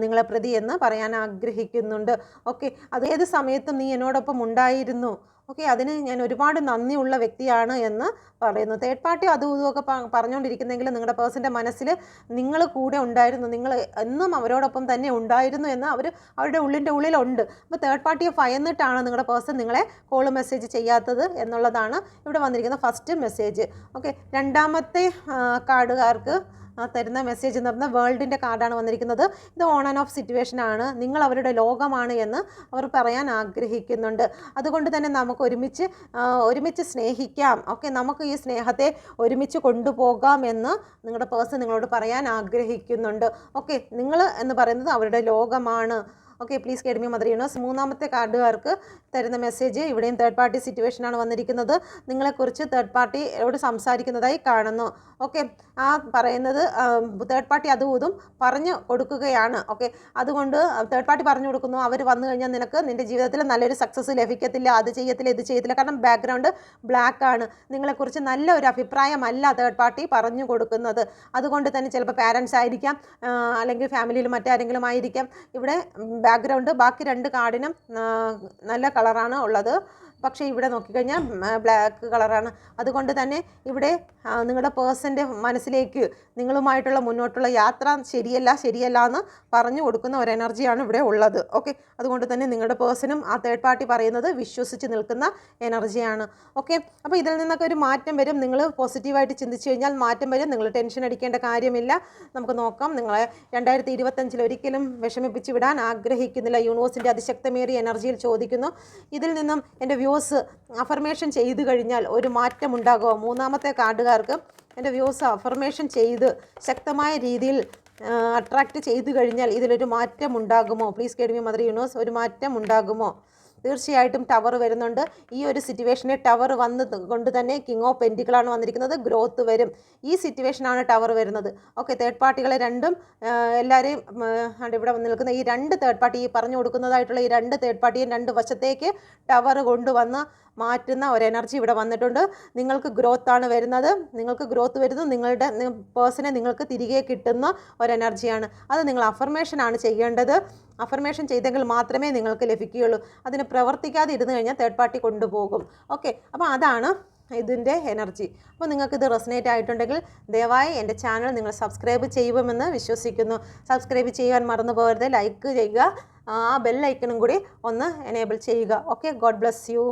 നിങ്ങളെ പ്രതി എന്ന് പറയാൻ ആഗ്രഹിക്കുന്നുണ്ട്. ഓക്കെ, അത് ഏത് സമയത്തും നീ എന്നോടൊപ്പം ഉണ്ടായിരുന്നു. ഓക്കെ, അതിന് ഞാൻ ഒരുപാട് നന്ദിയുള്ള വ്യക്തിയാണ് എന്ന് പറയുന്നു. തേർഡ് പാർട്ടി അതും ഇതുമൊക്കെ പറഞ്ഞുകൊണ്ടിരിക്കുന്നെങ്കിൽ നിങ്ങളുടെ പേഴ്സൻ്റെ മനസ്സിൽ നിങ്ങൾ കൂടെ ഉണ്ടായിരുന്നു, നിങ്ങൾ എന്നും അവരോടൊപ്പം തന്നെ ഉണ്ടായിരുന്നു എന്ന് അവരുടെ ഉള്ളിലുണ്ട്. അപ്പോൾ തേർഡ് പാർട്ടിയെ ഭയന്നിട്ടാണ് നിങ്ങളുടെ പേഴ്സൺ നിങ്ങളെ കോൾ മെസ്സേജ് ചെയ്യാത്തത് എന്നുള്ളതാണ് ഇവിടെ വന്നിരിക്കുന്ന ഫസ്റ്റ് മെസ്സേജ്. ഓക്കെ, രണ്ടാമത്തെ കാർഡുകാർക്ക് തരുന്ന മെസ്സേജ് എന്ന് പറഞ്ഞാൽ വേൾഡിൻ്റെ കാർഡാണ് വന്നിരിക്കുന്നത്. ഇത് ഓൺ ആൻഡ് ഓഫ് സിറ്റുവേഷനാണ്, നിങ്ങൾ അവരുടെ ലോകമാണ് എന്ന് അവർ പറയാൻ ആഗ്രഹിക്കുന്നുണ്ട്. അതുകൊണ്ട് തന്നെ നമുക്ക് ഒരുമിച്ച് സ്നേഹിക്കാം, ഓക്കെ, നമുക്ക് ഈ സ്നേഹത്തെ ഒരുമിച്ച് കൊണ്ടുപോകാം എന്ന് നിങ്ങളുടെ പേഴ്സൺ നിങ്ങളോട് പറയാൻ ആഗ്രഹിക്കുന്നുണ്ട്. ഓക്കെ, നിങ്ങൾ എന്ന് പറയുന്നത് അവരുടെ ലോകമാണ്. Okay, please guide me mother universe. മൂന്നാമത്തെ കാർഡുകാർക്ക് തരുന്ന മെസ്സേജ് ഇവിടെയും തേർഡ് പാർട്ടി സിറ്റുവേഷനാണ് വന്നിരിക്കുന്നത്. നിങ്ങളെക്കുറിച്ച് തേർഡ് പാർട്ടിയോട് സംസാരിക്കുന്നതായി കാണുന്നു. ഓക്കെ, ആ പറയുന്നത് തേർഡ് പാർട്ടി അതും ഇതും പറഞ്ഞു കൊടുക്കുകയാണ്. ഓക്കെ, അതുകൊണ്ട് തേർഡ് പാർട്ടി പറഞ്ഞു കൊടുക്കുന്നു, അവർ വന്നു കഴിഞ്ഞാൽ നിൻ്റെ ജീവിതത്തിൽ നല്ലൊരു സക്സസ് ലഭിക്കത്തില്ല, അത് ചെയ്യത്തില്ല, ഇത് ചെയ്യത്തില്ല. കാരണം ബാക്ക്ഗ്രൗണ്ട് ബ്ലാക്ക് ആണ്, നിങ്ങളെക്കുറിച്ച് നല്ല ഒരു അഭിപ്രായമല്ല തേർഡ് പാർട്ടി പറഞ്ഞു കൊടുക്കുന്നത്. അതുകൊണ്ട് തന്നെ ചിലപ്പോൾ പാരൻസ് ആയിരിക്കാം, അല്ലെങ്കിൽ ഫാമിലിയിൽ മറ്റാരെങ്കിലും ആയിരിക്കാം. ഇവിടെ ബാക്ക്ഗ്രൗണ്ട് ബാക്കി രണ്ട് കാർഡിനും നല്ല കളറാണ് ഉള്ളത്, പക്ഷേ ഇവിടെ നോക്കിക്കഴിഞ്ഞാൽ ബ്ലാക്ക് കളറാണ്. അതുകൊണ്ട് തന്നെ ഇവിടെ നിങ്ങളുടെ പേഴ്സൻ്റെ മനസ്സിലേക്ക് നിങ്ങളുമായിട്ടുള്ള മുന്നോട്ടുള്ള യാത്ര ശരിയല്ല എന്ന് പറഞ്ഞു കൊടുക്കുന്ന ഒരു എനർജിയാണ് ഇവിടെ ഉള്ളത്. ഓക്കെ, അതുകൊണ്ട് തന്നെ നിങ്ങളുടെ പേഴ്സണും ആ തേർഡ് പാർട്ടി പറയുന്നത് വിശ്വസിച്ച് നിൽക്കുന്ന എനർജിയാണ്. ഓക്കെ, അപ്പോൾ ഇതിൽ നിന്നൊക്കെ ഒരു മാറ്റം വരും. നിങ്ങൾ പോസിറ്റീവായിട്ട് ചിന്തിച്ചു കഴിഞ്ഞാൽ മാറ്റം വരും. നിങ്ങൾ ടെൻഷൻ അടിക്കേണ്ട കാര്യമില്ല. നമുക്ക് നോക്കാം. നിങ്ങളെ 2025 ഒരിക്കലും വിഷമിപ്പിച്ച് വിടാൻ ആഗ്രഹിക്കുന്നില്ല. യൂണിവേഴ്സിൻ്റെ അതിശക്തമേറിയ എനർജിയിൽ ചോദിക്കുന്നു, ഇതിൽ നിന്നും എൻ്റെ വ്യൂസ് അഫർമേഷൻ ചെയ്തു കഴിഞ്ഞാൽ ഒരു മാറ്റം ഉണ്ടാകുമോ? മൂന്നാമത്തെ കാർഡുകാർക്ക് എൻ്റെ വ്യൂസ് അഫർമേഷൻ ചെയ്ത് ശക്തമായ രീതിയിൽ അട്രാക്റ്റ് ചെയ്തു കഴിഞ്ഞാൽ ഇതിലൊരു മാറ്റം ഉണ്ടാകുമോ? Please guide me mother universe. ഒരു മാറ്റം ഉണ്ടാകുമോ? തീർച്ചയായിട്ടും ടവർ വരുന്നുണ്ട്. ഈ ഒരു സിറ്റുവേഷനിൽ ടവർ കൊണ്ട് തന്നെ കിങ് ഓഫ് പെൻറ്റിക്കിളാണ് വന്നിരിക്കുന്നത്. ഗ്രോത്ത് വരും. ഈ സിറ്റുവേഷനാണ് ടവർ വരുന്നത്. ഓക്കെ, തേർഡ് പാർട്ടികളെ രണ്ടും എല്ലാവരെയും ഇവിടെ വന്ന് നിൽക്കുന്ന ഈ രണ്ട് തേർഡ് പാർട്ടി, ഈ പറഞ്ഞു കൊടുക്കുന്നതായിട്ടുള്ള ഈ രണ്ട് തേർഡ് പാർട്ടിയും രണ്ട് വശത്തേക്ക് ടവർ കൊണ്ടുവന്ന് മാറ്റുന്ന ഒരു എനർജി ഇവിടെ വന്നിട്ടുണ്ട്. നിങ്ങൾക്ക് ഗ്രോത്താണ് വരുന്നത്. നിങ്ങൾക്ക് ഗ്രോത്ത് വരുന്നു. നിങ്ങളുടെ പേഴ്സണെ നിങ്ങൾക്ക് തിരികെ കിട്ടുന്ന ഒരു എനർജിയാണ്. അത് നിങ്ങൾ അഫർമേഷനാണ് ചെയ്യേണ്ടത്. അഫർമേഷൻ ചെയ്തെങ്കിൽ മാത്രമേ നിങ്ങൾക്ക് ലഭിക്കുകയുള്ളൂ. അതിന് പ്രവർത്തിക്കാതെ ഇരുന്ന് കഴിഞ്ഞാൽ തേർഡ് പാർട്ടി കൊണ്ടുപോകും. ഓക്കെ, അപ്പോൾ അതാണ് ഇതിൻ്റെ എനർജി. അപ്പോൾ നിങ്ങൾക്കിത് റെസനേറ്റ് ആയിട്ടുണ്ടെങ്കിൽ ദയവായി എൻ്റെ ചാനൽ നിങ്ങൾ സബ്സ്ക്രൈബ് ചെയ്യുമെന്ന് വിശ്വസിക്കുന്നു. സബ്സ്ക്രൈബ് ചെയ്യാൻ മറന്നു പോകരുത്. ലൈക്ക് ചെയ്യുക, ആ ബെൽ ഐക്കണും കൂടി ഒന്ന് എനേബിൾ ചെയ്യുക. Okay, God bless you.